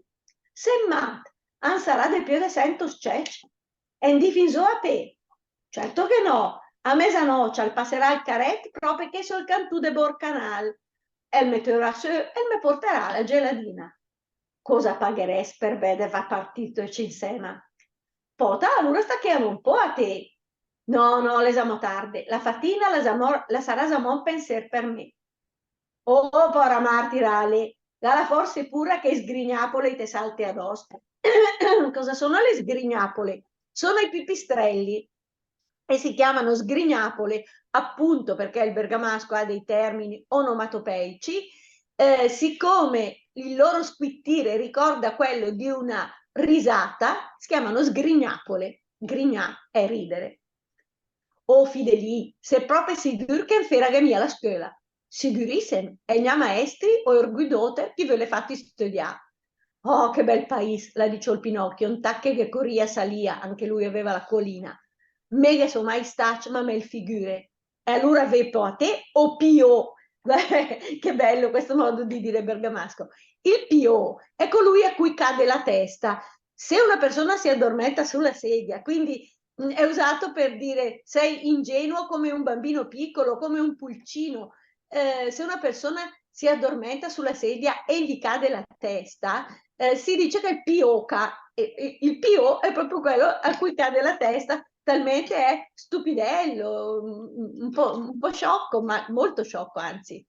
[SPEAKER 2] Se mat, an sarà de più de 100 scec? E in difensore a te? Certo che no, a mezzanotte passerà il caret proprio che sul cantù de Borcanal e metterà su e mi porterà la geladina. Cosa pagheresti per vedere va partito insieme? Pota, allora stacchiamo un po' a te. No, le siamo tardi. La fatina la sarà un pensiero per me. Oh, povera martirale, la forse pura che sgrignapole te salti addosso. Cosa sono le sgrignapole? Sono i pipistrelli e si chiamano sgrignapole appunto perché il bergamasco ha dei termini onomatopeici, siccome il loro squittire ricorda quello di una risata, si chiamano sgrignapole. Grignà è ridere. Oh Fideli, se proprio sigur che fera mia la scuola. Sigurissem, e gli maestri o orguidote chi ve le fatti studiare. Oh, che bel paese, la dice il Pinocchio, un tacche che corria salia, anche lui aveva la colina. Me che so mai stac, ma me il figure. E allora ve a te o Pio? Che bello questo modo di dire bergamasco. Il Pio è colui a cui cade la testa. Se una persona si addormenta sulla sedia, quindi è usato per dire sei ingenuo come un bambino piccolo, come un pulcino. Se una persona si addormenta sulla sedia e gli cade la testa, si dice che pioca. Il pio è proprio quello a cui cade la testa, talmente è stupidello, un po' sciocco, ma molto sciocco anzi.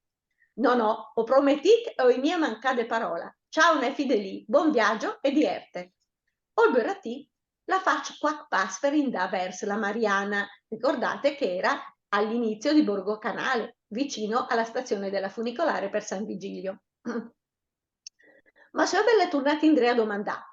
[SPEAKER 2] No, no, ho prometit o mia mancade parola. Ciao ne fideli, buon viaggio e dierte. Olberati la faccia quack pasfer in da verso la Mariana. Ricordate che era all'inizio di Borgo Canale, vicino alla stazione della funicolare per San Vigilio. Ma se belle tornate in a domandare,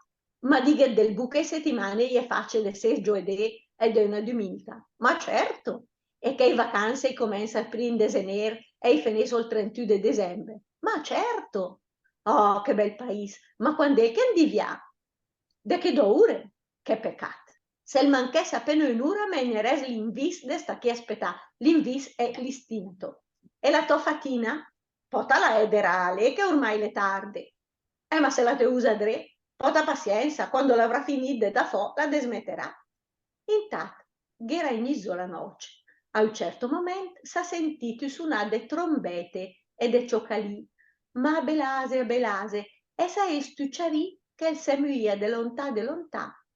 [SPEAKER 2] ma di che del buche settimane gli è facile se giovedì ed è una domenica? Ma certo, e che le vacanze cominciano il 1 desener e finiscono il 31 di dicembre. Ma certo! Oh, che bel paese! Ma quando è che andiamo via? Da che ore? Che peccato! Se il manchesse appena un'ora, me ne res l'invis de sta chi aspetta. L'invis è l'istinto. E la tua fatina? Potala ederale, che ormai le tarde. Ma se la te usa dre, pota pazienza, quando l'avrà finita da fo, la desmetterà. Intanto, ghera in isola noce. A un certo momento s'ha sentito suonare de trombete e de ciocalì. Ma belase, belase, e sa stucciarì che il semuia de lontà,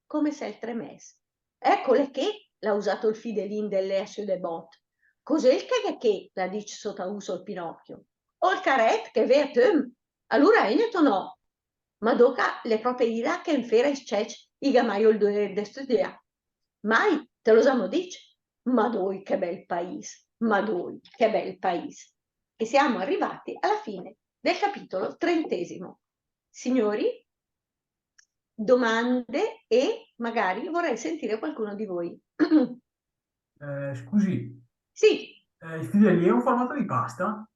[SPEAKER 2] come se il tremesse. Eccole che, l'ha usato il fidelin dell'Esio de Bot. Cos'è il che, la dice sotto uso il Pinocchio. O il caret che ve a tum. Allora egneto no. Ma doca le proprie ira che in fera iscec i gamaiol de studia. Mai, te lo siamo dice. Ma doi, che bel paese. Ma doi, che bel paese. E siamo arrivati alla fine del capitolo 30. Signori, domande e magari vorrei sentire qualcuno di voi.
[SPEAKER 4] Scusi,
[SPEAKER 2] Sì,
[SPEAKER 4] il fideli è un formato di pasta?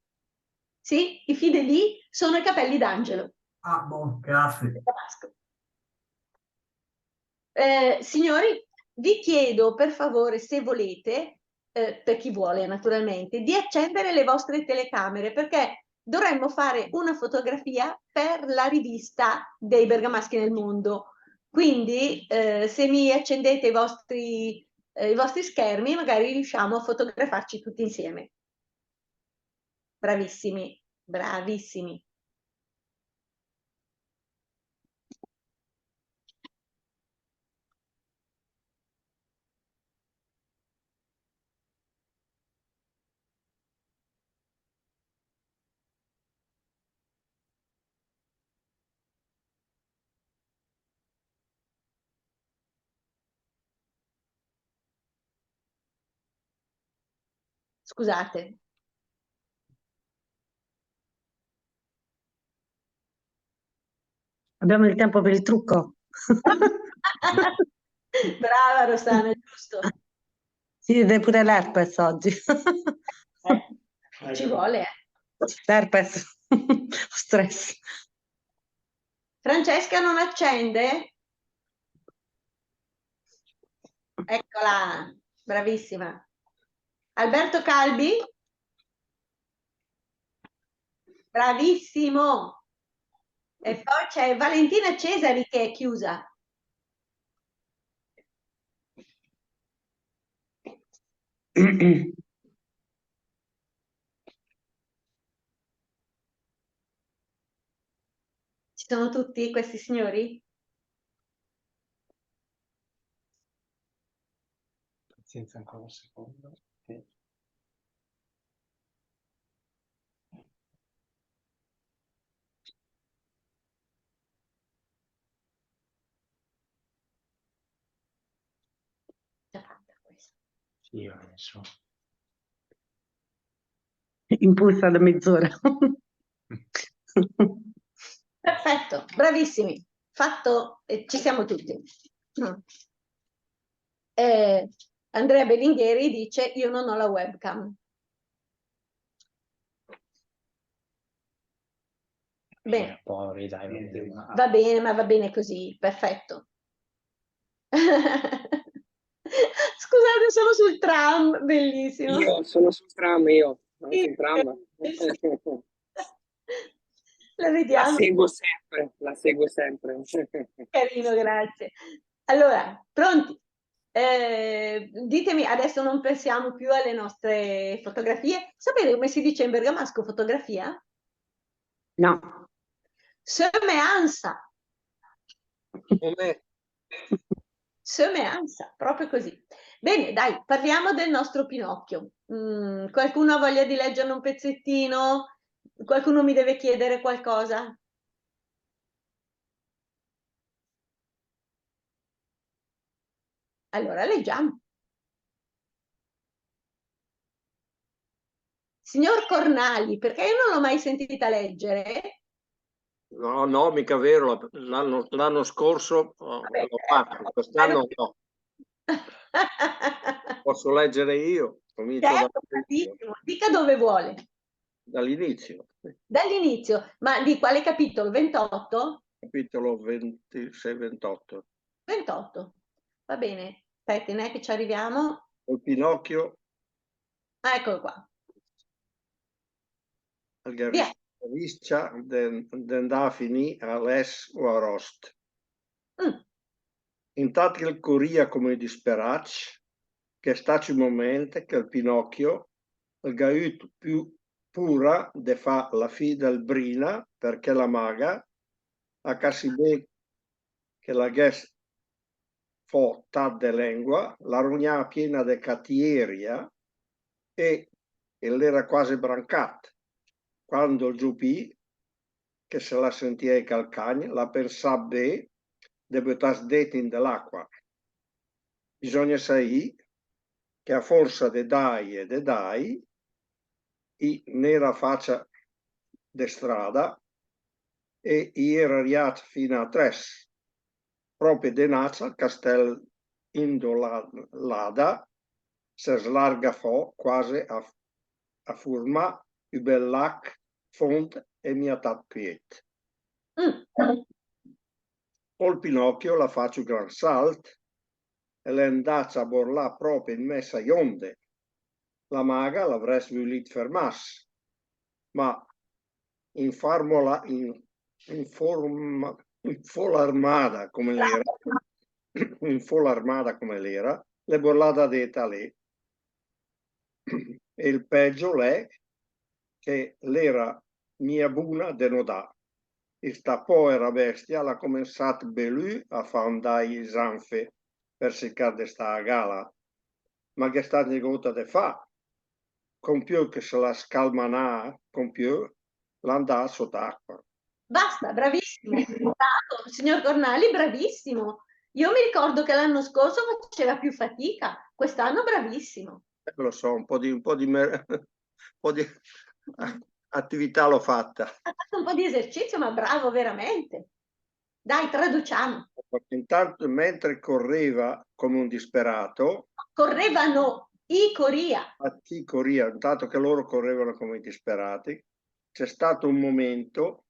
[SPEAKER 2] sì, i fideli sono i capelli d'angelo.
[SPEAKER 4] Ah, boh, grazie.
[SPEAKER 2] Signori, vi chiedo per favore, se volete, per chi vuole naturalmente, di accendere le vostre telecamere perché dovremmo fare una fotografia per la rivista dei bergamaschi nel mondo. Quindi, se mi accendete i vostri schermi, magari riusciamo a fotografarci tutti insieme. Bravissimi, bravissimi. Scusate.
[SPEAKER 6] Abbiamo il tempo per il trucco.
[SPEAKER 2] Brava Rossana, giusto.
[SPEAKER 6] Si vede pure l'herpes oggi.
[SPEAKER 2] Ci vuole,
[SPEAKER 6] L'herpes. Stress.
[SPEAKER 2] Francesca non accende? Eccola, bravissima. Alberto Calbi? Bravissimo. E poi c'è Valentina Cesari che è chiusa. Ci sono tutti questi signori?
[SPEAKER 1] Pazienza ancora un secondo. Sì. Io adesso.
[SPEAKER 6] Impulsa da mezz'ora.
[SPEAKER 2] Perfetto, bravissimi. Fatto, ci siamo tutti. Andrea Bellingheri dice: io non ho la webcam. Bene.
[SPEAKER 1] Poveri, dai, non devo-
[SPEAKER 2] Va bene, ma va bene così, perfetto. Scusate, sono sul tram, bellissimo.
[SPEAKER 7] Io sono sul tram, io. Sono
[SPEAKER 2] Sì.
[SPEAKER 7] sul tram.
[SPEAKER 2] La
[SPEAKER 7] La
[SPEAKER 2] vediamo.
[SPEAKER 7] seguo sempre, la seguo sempre.
[SPEAKER 2] Carino, grazie. Allora, pronti? Ditemi, adesso non pensiamo più alle nostre fotografie. Sapete come si dice in bergamasco fotografia?
[SPEAKER 6] No.
[SPEAKER 2] Semeanza.
[SPEAKER 5] Come
[SPEAKER 2] Semeanza, proprio così. Bene, dai, parliamo del nostro Pinocchio. Qualcuno ha voglia di leggere un pezzettino? Qualcuno mi deve chiedere qualcosa? Allora, leggiamo. Signor Cornali, perché io non l'ho mai sentita leggere?
[SPEAKER 5] No, no, mica vero. L'anno scorso
[SPEAKER 2] Vabbè,
[SPEAKER 5] l'ho fatto, quest'anno no. Posso leggere io? Comincio
[SPEAKER 2] certo, bravissimo. Dica dove vuole.
[SPEAKER 5] dall'inizio.
[SPEAKER 2] Dall'inizio, ma di quale capitolo? 28?
[SPEAKER 5] Capitolo 26-28.
[SPEAKER 2] 28. Va bene. Aspetti, che ci arriviamo.
[SPEAKER 5] Il Pinocchio
[SPEAKER 2] Ah, eccolo qua. Via.
[SPEAKER 5] Algariscia den Dafini ales Warost.
[SPEAKER 2] Mm.
[SPEAKER 5] Intanto il Coria come disperac, che staci un momento che il Pinocchio il gaut più pura de fa la fi del Brina, perché la maga a Cassibè che la guest fo tad de lengua, la rugna piena de catieria e l'era quasi brancat. Quando il giupì, che se la sentia calcagna, la pensabbe de butas detin dell'acqua. Bisogna sai che a forza de dai, i nera faccia de strada e i era arrivato fino a tres, proprio de Nazza, castel indolada, se slarga fo quasi a furma übellac font e miatat piet.
[SPEAKER 2] Mm.
[SPEAKER 5] Col Pinocchio la faccio gran salt e l'endaccia a borlà proprio in messa ionde. La maga l'avresti voluto fermarsi, ma in full armada come l'era, le borlata detta lì. E il peggio è che l'era mia buna denodà. E sta povera bestia l'ha cominciato belù a fare i zanfe per seccare sta gala. Ma che sta negota de fa? Con più che se la scalmanà, con più l'andà sott'acqua.
[SPEAKER 2] Basta, bravissimo. Bravo, signor Cornali, bravissimo. Io mi ricordo che l'anno scorso faceva più fatica, quest'anno bravissimo.
[SPEAKER 5] Lo so, un po' di attività l'ho fatta.
[SPEAKER 2] Ha fatto un po' di esercizio, ma bravo veramente. Dai, traduciamo.
[SPEAKER 5] Intanto, mentre correva come un disperato,
[SPEAKER 2] Correvano i Coria.
[SPEAKER 5] a chi corria, intanto che loro correvano come disperati, c'è stato un momento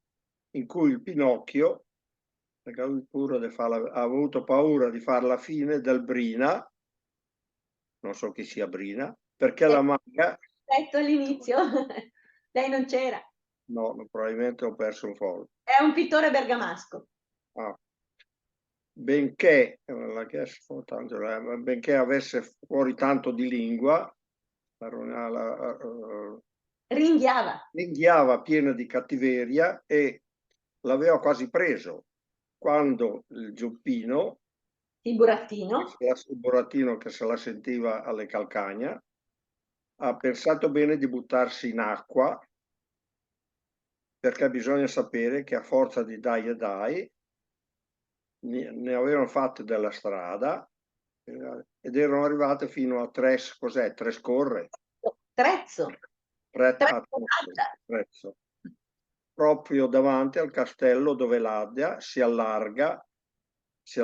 [SPEAKER 5] in cui il Pinocchio perché ha avuto paura di fare la fine del Brina, non so chi sia Brina, perché la maga...
[SPEAKER 2] Detto all'inizio, lei non c'era.
[SPEAKER 5] No, probabilmente ho perso un foglio.
[SPEAKER 2] È un pittore bergamasco.
[SPEAKER 5] Ah. Benché avesse fuori tanto di lingua, ringhiava piena di cattiveria e l'aveva quasi preso quando il Gioppino,
[SPEAKER 2] il burattino
[SPEAKER 5] che se la sentiva alle calcagna, ha pensato bene di buttarsi in acqua perché bisogna sapere che a forza di dai e dai ne avevano fatto della strada ed erano arrivate fino a Tres, cos'è? Tres Corre?
[SPEAKER 2] Trezzo.
[SPEAKER 5] Trezzo. Proprio davanti al castello dove l'Adda si allarga.
[SPEAKER 2] Sì,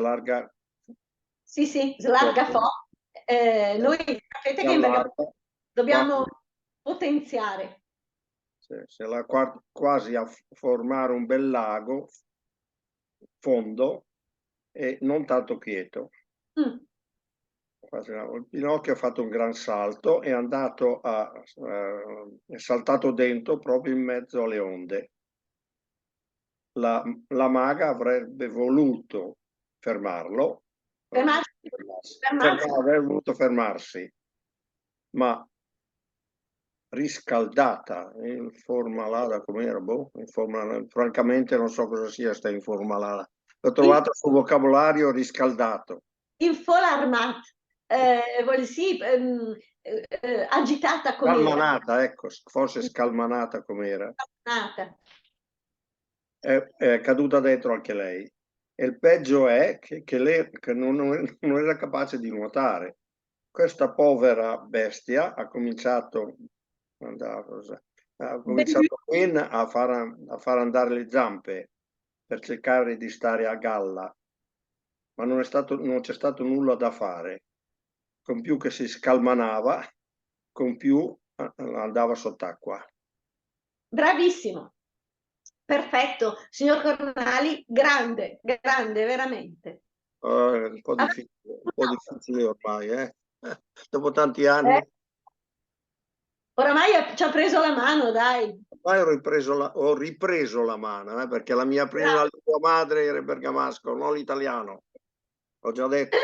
[SPEAKER 2] slarga forte. Noi sapete che in Bergamo dobbiamo potenziare.
[SPEAKER 5] Se la quasi a formare un bel lago fondo e non tanto quieto. Il Pinocchio ha fatto un gran salto e è andato è saltato dentro proprio in mezzo alle onde. La maga avrebbe voluto fermarlo, avrebbe voluto fermarsi, ma riscaldata in formalada com'era, francamente non so cosa sia sta in formalada. L'ho trovato sul vocabolario riscaldato.
[SPEAKER 2] In folarmat, sì, agitata come
[SPEAKER 5] Scalmanata, ecco, forse scalmanata com'era. È caduta dentro anche lei. E il peggio è che lei non era capace di nuotare. Questa povera bestia ha cominciato a far andare le zampe per cercare di stare a galla, ma non c'è stato nulla da fare. Con più che si scalmanava, con più andava sott'acqua.
[SPEAKER 2] Bravissimo, perfetto, signor Cornali, grande, veramente.
[SPEAKER 5] Un po' difficile ormai, dopo tanti anni.
[SPEAKER 2] Oramai ci ha preso la mano, dai.
[SPEAKER 5] Ormai ho ripreso la mano, perché la mia prima lingua madre era il bergamasco, non l'italiano. Ho già detto.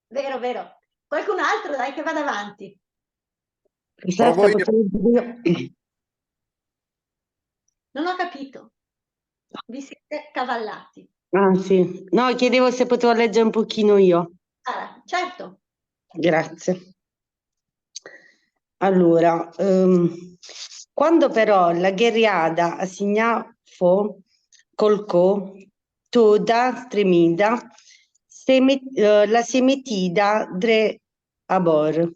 [SPEAKER 2] Vero. Qualcun altro, dai, che vada avanti. Non ho capito. Vi siete cavallati.
[SPEAKER 6] Ah, sì. No, chiedevo se potevo leggere un pochino io.
[SPEAKER 2] Certo.
[SPEAKER 6] Grazie. Allora, quando però la guerriada assignafo colcò toda stremida, la semetida dre abor.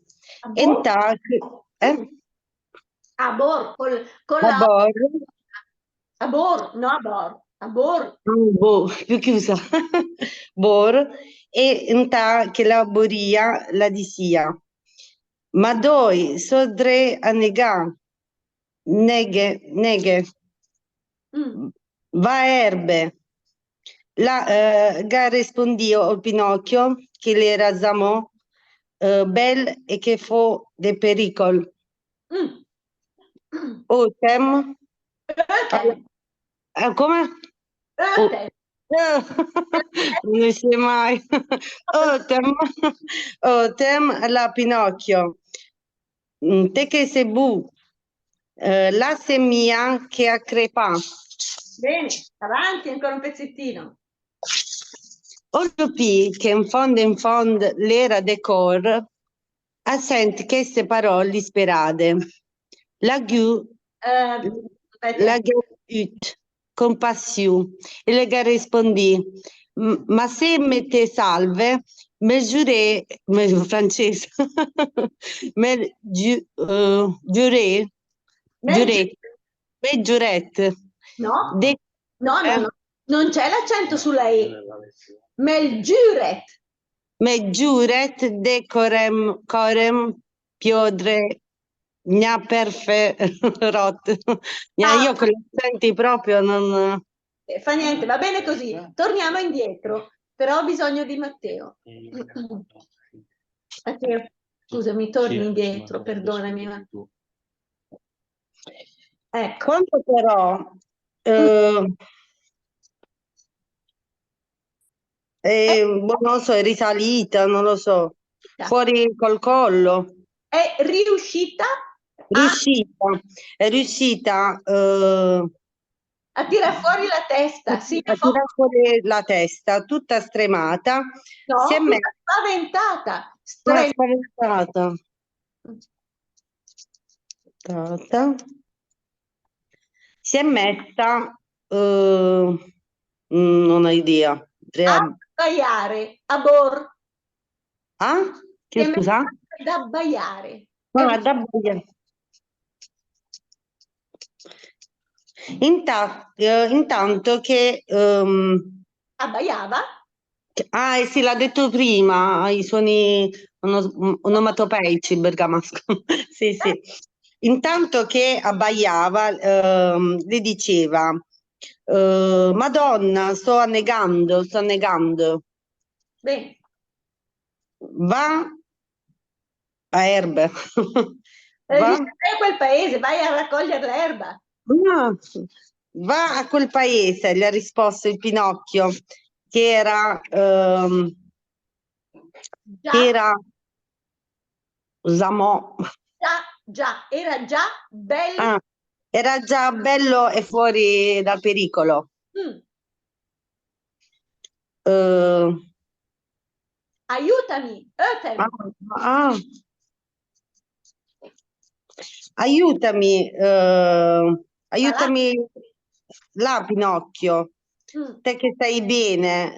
[SPEAKER 6] Entac,
[SPEAKER 2] Abor, con
[SPEAKER 6] abor.
[SPEAKER 2] Abor, no abor. Abor.
[SPEAKER 6] Più chiusa. Bor, e enta che la boria la disia. Ma doi sodre a neghe, va erbe. Ga rispondio al Pinocchio che le rasamo bel e che fu de pericol. Otem. Come? Non si mai. Otem la Pinocchio. Te che sei bu, la semia che a crepà.
[SPEAKER 2] Bene, avanti, ancora un pezzettino.
[SPEAKER 6] Oltre che in fondo l'era de cor, assenti che queste parole sperate. Laggiù, con passione, e le ga rispondi, ma se mette salve, me francese, me giuré, me giurette.
[SPEAKER 2] No, non c'è l'accento sulla E. Melgiuret.
[SPEAKER 6] Melgiuret de corem piodre gna perfe rot. Io con gli accenti proprio non...
[SPEAKER 2] Fa niente, va bene così. Torniamo indietro, però ho bisogno di Matteo. Matteo, scusami, torni indietro, perdonami. Ecco.
[SPEAKER 6] Quando però non lo so, è risalita, non lo so, fuori col collo.
[SPEAKER 2] È riuscita
[SPEAKER 6] è riuscita
[SPEAKER 2] a tirar fuori la testa. Sì,
[SPEAKER 6] a tirar fuori la testa, tutta stremata.
[SPEAKER 2] No, tutta spaventata.
[SPEAKER 6] Spaventata. Si è messa, non ho idea.
[SPEAKER 2] A sdraiare, a bor.
[SPEAKER 6] Ah? Che
[SPEAKER 2] Che
[SPEAKER 6] scusa?
[SPEAKER 2] da abbaiare.
[SPEAKER 6] Ah, da boia. Intanto che
[SPEAKER 2] Abbaiava?
[SPEAKER 6] ah, sì, l'ha detto prima, i suoni onomatopeici bergamasco. Sì, sì. Intanto che abbaiava, le diceva, Madonna, sto annegando, sto annegando.
[SPEAKER 2] Bene.
[SPEAKER 6] Va a erbe. Va,
[SPEAKER 2] Dice, vai a quel paese, vai a raccogliere l'erba.
[SPEAKER 6] no, va a quel paese, gli ha risposto il Pinocchio, che era, che
[SPEAKER 2] Già,
[SPEAKER 6] era Zamò.
[SPEAKER 2] era già bello.
[SPEAKER 6] Ah, era già bello e fuori da pericolo.
[SPEAKER 2] Mm,
[SPEAKER 6] Eh,
[SPEAKER 2] aiutami,
[SPEAKER 6] ah,
[SPEAKER 2] aiutami.
[SPEAKER 6] ah. Aiutami, aiutami là, Pinocchio,
[SPEAKER 2] Mm,
[SPEAKER 6] te che stai bene,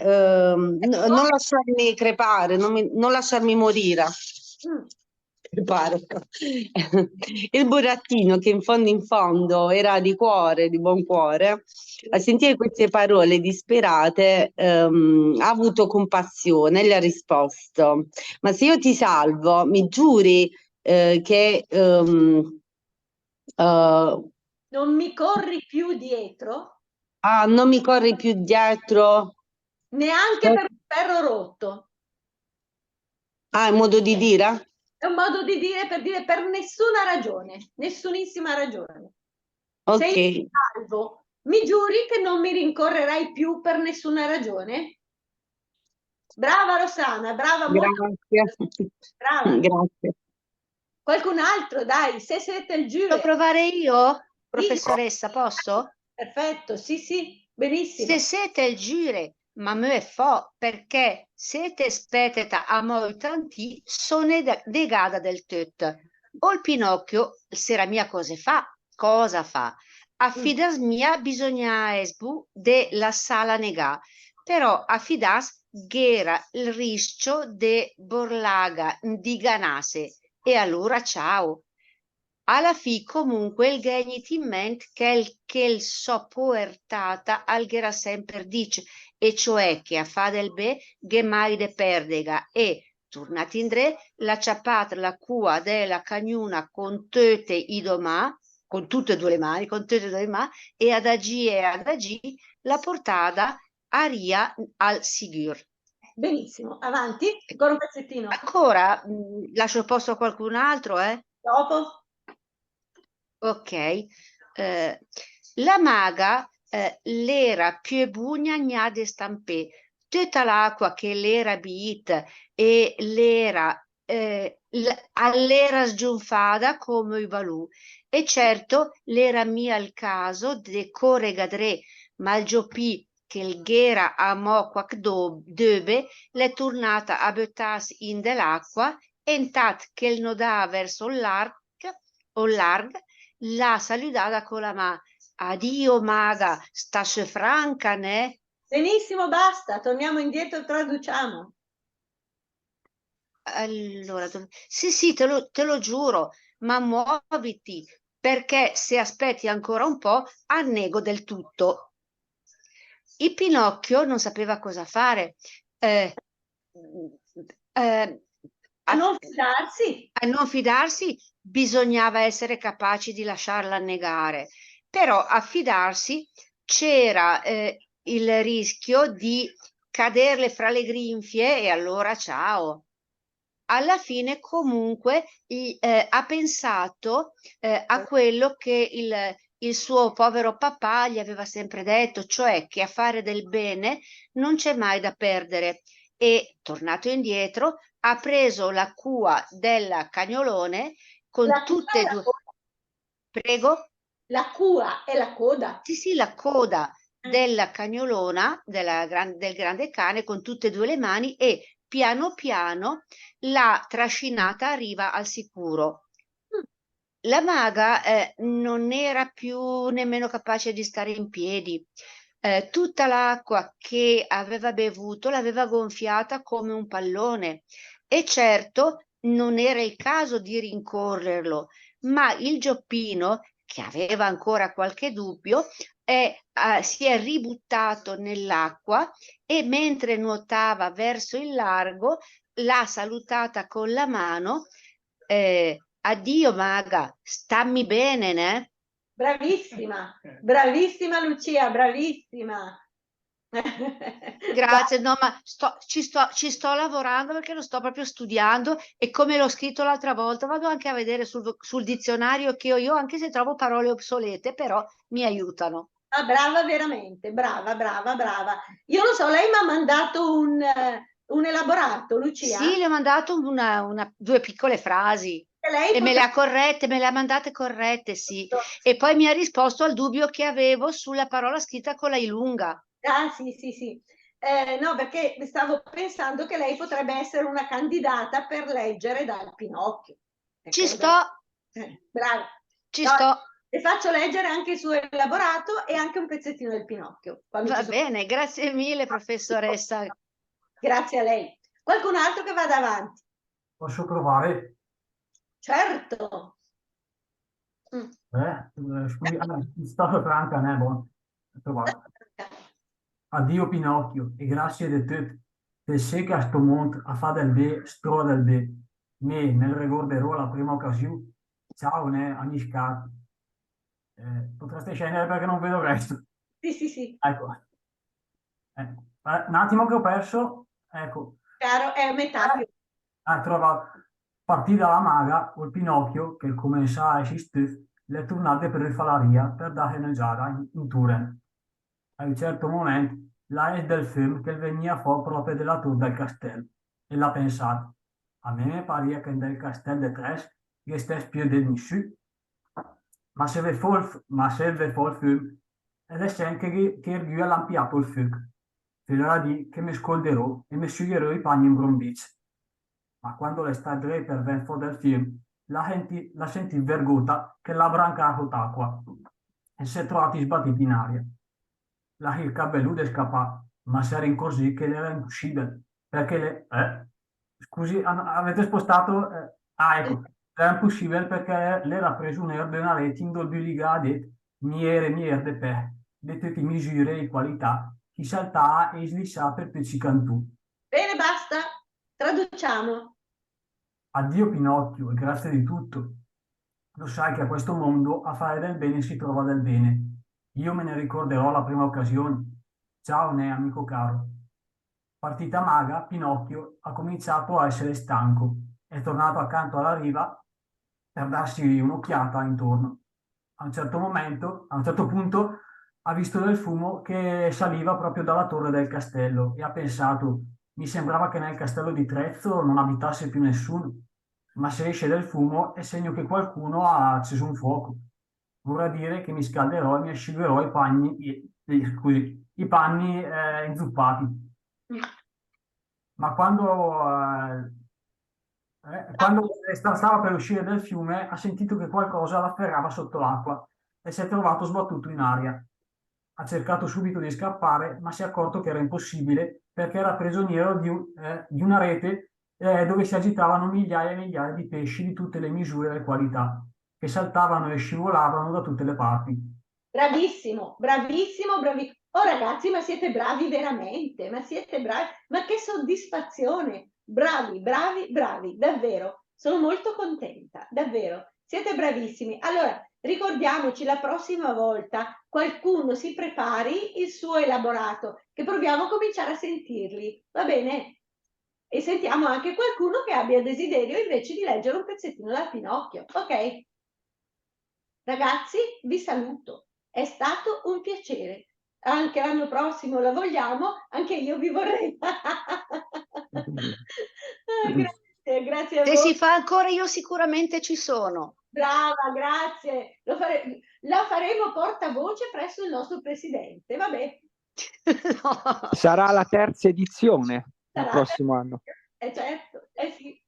[SPEAKER 6] non lasciarmi crepare, non lasciarmi morire.
[SPEAKER 2] mm.
[SPEAKER 6] Crepare. Il burattino, che in fondo era di cuore, di buon cuore, a sentire queste parole disperate, ha avuto compassione e gli ha risposto: Ma se io ti salvo, mi giuri che
[SPEAKER 2] Non mi corri più dietro,
[SPEAKER 6] non mi corri più dietro?
[SPEAKER 2] neanche per un ferro rotto.
[SPEAKER 6] Ah, è modo di dire?
[SPEAKER 2] È un modo di dire per nessuna ragione, nessunissima ragione. Se
[SPEAKER 6] Ok,
[SPEAKER 2] io ti salvo, mi giuri che non mi rincorrerai più per nessuna ragione? Brava Rossana, brava, molto
[SPEAKER 6] grazie.
[SPEAKER 2] brava.
[SPEAKER 6] Grazie.
[SPEAKER 2] Qualcun altro, dai, se siete il
[SPEAKER 3] Posso
[SPEAKER 2] giure.
[SPEAKER 3] provare io,
[SPEAKER 2] Sì,
[SPEAKER 3] professoressa, posso?
[SPEAKER 2] perfetto, sì, sì, benissimo.
[SPEAKER 3] Se siete il gire, ma me fo, perché siete speteta a moi tanti, sono negata del tutto. O il Pinocchio, sera mia cosa fa? Affidas mia bisogna esbu de la sala negà, però affidas ghera il rischio de borlaga di ganase, e allora ciao. Alla fi comunque il geniti in mente che il so poertata alghera sempre dice, e cioè che a fa del be che mai de perdega, e tornati in dre la ciappata la cua della cagnuna con tutte i domà, con tutte e due le mani, con tutte e due le mani, e adagì la portata a ria al sigur.
[SPEAKER 2] Benissimo, avanti, ancora un pezzettino.
[SPEAKER 3] Ancora lascio il posto a qualcun altro, eh?
[SPEAKER 2] Dopo,
[SPEAKER 3] Ok, la maga l'era più bugna gna de stampè, tutta l'acqua che l'era bit e l'era all'era sgiunfada come i valù, e certo l'era mia al caso de core gadre, ma il giopì che il ghera a mo quac döbe l'è tornata a buttarsi in dell'acqua, e intat che il nodà verso o larg, la saludata con la mano. Addio maga, stasce franca, ne?
[SPEAKER 2] benissimo, basta, torniamo indietro, traduciamo.
[SPEAKER 3] Allora, sì, sì, te lo giuro, ma muoviti, perché se aspetti ancora un po', annego del tutto. Il Pinocchio non sapeva cosa fare. Eh, eh,
[SPEAKER 2] A non fidarsi.
[SPEAKER 3] a non fidarsi bisognava essere capaci di lasciarla annegare, però a fidarsi c'era il rischio di caderle fra le grinfie, e allora ciao. Alla fine comunque ha pensato a quello che il suo povero papà gli aveva sempre detto, cioè che a fare del bene non c'è mai da perdere, e tornato indietro ha preso la cua del cagnolone con
[SPEAKER 2] La cua
[SPEAKER 3] tutte
[SPEAKER 2] e
[SPEAKER 3] e
[SPEAKER 2] la
[SPEAKER 3] due.
[SPEAKER 2] coda.
[SPEAKER 3] Prego?
[SPEAKER 2] La cua e la coda.
[SPEAKER 3] Sì, sì, la coda della cagnolona, del grande cane, con tutte e due le mani, e piano piano l'ha trascinata a riva al sicuro. La maga non era più nemmeno capace di stare in piedi. Tutta l'acqua che aveva bevuto l'aveva gonfiata come un pallone, E certo, non era il caso di rincorrerlo, ma il Gioppino, che aveva ancora qualche dubbio, si è ributtato nell'acqua e mentre nuotava verso il largo l'ha salutata con la mano. Addio Maga, stammi bene, né?
[SPEAKER 2] Bravissima, bravissima Lucia, bravissima.
[SPEAKER 3] Grazie, no, ma ci sto lavorando perché lo sto proprio studiando e come l'ho scritto l'altra volta vado anche a vedere sul dizionario che ho io, anche se trovo parole obsolete, però mi aiutano.
[SPEAKER 2] Ah, brava veramente, brava, brava, brava. Io non so, lei mi ha mandato un elaborato, Lucia?
[SPEAKER 3] Sì, le ho mandato due piccole frasi e me le ha corrette, me le ha mandate corrette, sì. E poi mi ha risposto al dubbio che avevo sulla parola scritta con la I lunga.
[SPEAKER 2] Ah, sì, sì, sì. No, perché stavo pensando che lei potrebbe essere una candidata per leggere dal Pinocchio.
[SPEAKER 3] Ci sto,
[SPEAKER 2] brava.
[SPEAKER 3] ci
[SPEAKER 2] No,
[SPEAKER 3] sto.
[SPEAKER 2] le faccio leggere anche il suo elaborato e anche un pezzettino del Pinocchio.
[SPEAKER 3] Va bene, grazie mille, professoressa.
[SPEAKER 2] Grazie a lei. Qualcun altro che vada avanti?
[SPEAKER 4] Posso provare?
[SPEAKER 2] Certo.
[SPEAKER 4] Scusi, stato franca, né? Buon. Provare. Addio Pinocchio, e grazie di tutto. Te sei che a sto mondo a fa del be, stro del be. Me ne ricorderò la prima occasione. Ciao, ne, agli scatti. Potreste scendere perché non vedo il resto.
[SPEAKER 2] Sì, sì, sì.
[SPEAKER 4] Ecco. Un attimo che ho perso. Ecco.
[SPEAKER 2] Chiaro, è a metà più.
[SPEAKER 4] Trovato. Partì dalla maga, col Pinocchio, che cominciava a esistere, le tornate per il falaria per dare mangiare in Turen. A un certo momento, la del film che veniva fuori proprio della tour del castello e l'ha pensato. A me mi pare che nel castello di Tres che stai più di nessuno. Ma se ve fuori il film, ed è sempre che Ergue ha lampiato il film. Allora di che mi scolderò e mi asciugherò i panni in brombice. Ma quando le stagioni per ben fuori del film, la sentì vergota che l'ha brancato d'acqua e si è trovati sbattiti in aria. Il cabelludo è scappato, ma si era così che era impossibile, perché scusi, avete spostato? Ecco, era impossibile perché l'era prigioniera di una rete indolbiligata, miere de pe, di tutte misure e qualità, chi saltava e slissava per tutti i cantù.
[SPEAKER 2] Bene, basta. Traduciamo.
[SPEAKER 4] Addio Pinocchio e grazie di tutto. Lo sai che a questo mondo a fare del bene si trova del bene. Io me ne ricorderò la prima occasione. Ciao, ne, amico caro. Partita maga, Pinocchio ha cominciato a essere stanco. È tornato accanto alla riva per darsi un'occhiata intorno. A un certo punto, ha visto del fumo che saliva proprio dalla torre del castello e ha pensato, mi sembrava che nel castello di Trezzo non abitasse più nessuno, ma se esce del fumo è segno che qualcuno ha acceso un fuoco. Vorrà dire che mi scalderò e mi asciugherò i panni inzuppati. Ma quando stava per uscire dal fiume, ha sentito che qualcosa l'afferrava sotto l'acqua e si è trovato sbattuto in aria. Ha cercato subito di scappare, ma si è accorto che era impossibile perché era prigioniero di una rete dove si agitavano migliaia e migliaia di pesci di tutte le misure e le qualità, che saltavano e scivolavano da tutte le parti.
[SPEAKER 2] Bravissimo, bravissimo, bravissimo. Oh ragazzi, ma siete bravi veramente, ma siete bravi, ma che soddisfazione. Bravi, bravi, bravi, davvero. Sono molto contenta, davvero. Siete bravissimi. Allora, ricordiamoci la prossima volta qualcuno si prepari il suo elaborato, che proviamo a cominciare a sentirli, va bene? E sentiamo anche qualcuno che abbia desiderio invece di leggere un pezzettino dal Pinocchio, ok? Ragazzi, vi saluto. È stato un piacere. Anche l'anno prossimo la vogliamo, anche io vi vorrei. Grazie, grazie a voi.
[SPEAKER 3] Se si fa ancora io sicuramente ci sono.
[SPEAKER 2] Brava, grazie. La faremo portavoce presso il nostro presidente, vabbè.
[SPEAKER 7] No. Sarà la terza edizione il prossimo anno.
[SPEAKER 2] Certo, sì.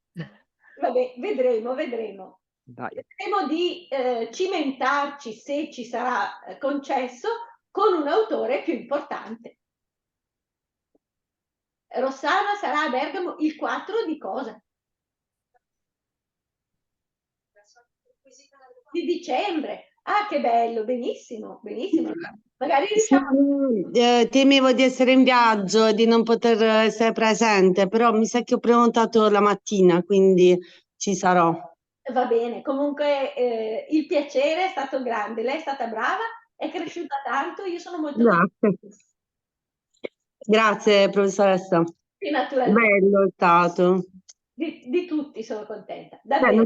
[SPEAKER 2] Vabbè, vedremo.
[SPEAKER 7] Dai.
[SPEAKER 2] Vedremo di cimentarci, se ci sarà concesso, con un autore più importante. Rossana sarà a Bergamo il 4 di cosa? Di dicembre. Ah, che bello, benissimo, benissimo. Magari riusciamo
[SPEAKER 6] Temevo di essere in viaggio e di non poter essere presente, però mi sa che ho prenotato la mattina, quindi ci sarò.
[SPEAKER 2] Va bene, comunque il piacere è stato grande, lei è stata brava, è cresciuta tanto, io sono molto
[SPEAKER 6] Grazie. Grazie, professoressa.
[SPEAKER 2] contenta, naturalmente,
[SPEAKER 6] Bello è stato.
[SPEAKER 2] di tutti sono contenta.
[SPEAKER 6] Non
[SPEAKER 2] Davvero.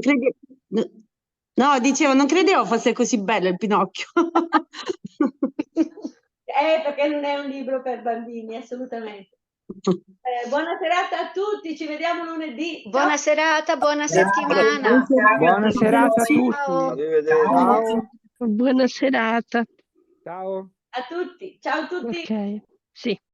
[SPEAKER 6] No, dicevo, non credevo fosse così bello il Pinocchio.
[SPEAKER 2] Perché non è un libro per bambini, assolutamente. Buona serata a tutti, ci vediamo lunedì. Ciao.
[SPEAKER 3] Buona serata, buona settimana.
[SPEAKER 7] Buona serata a tutti.
[SPEAKER 3] Ciao.
[SPEAKER 5] Arrivederci.
[SPEAKER 7] Ciao.
[SPEAKER 8] Buona serata.
[SPEAKER 7] Ciao.
[SPEAKER 2] A tutti, ciao a tutti.
[SPEAKER 8] Ok, sì.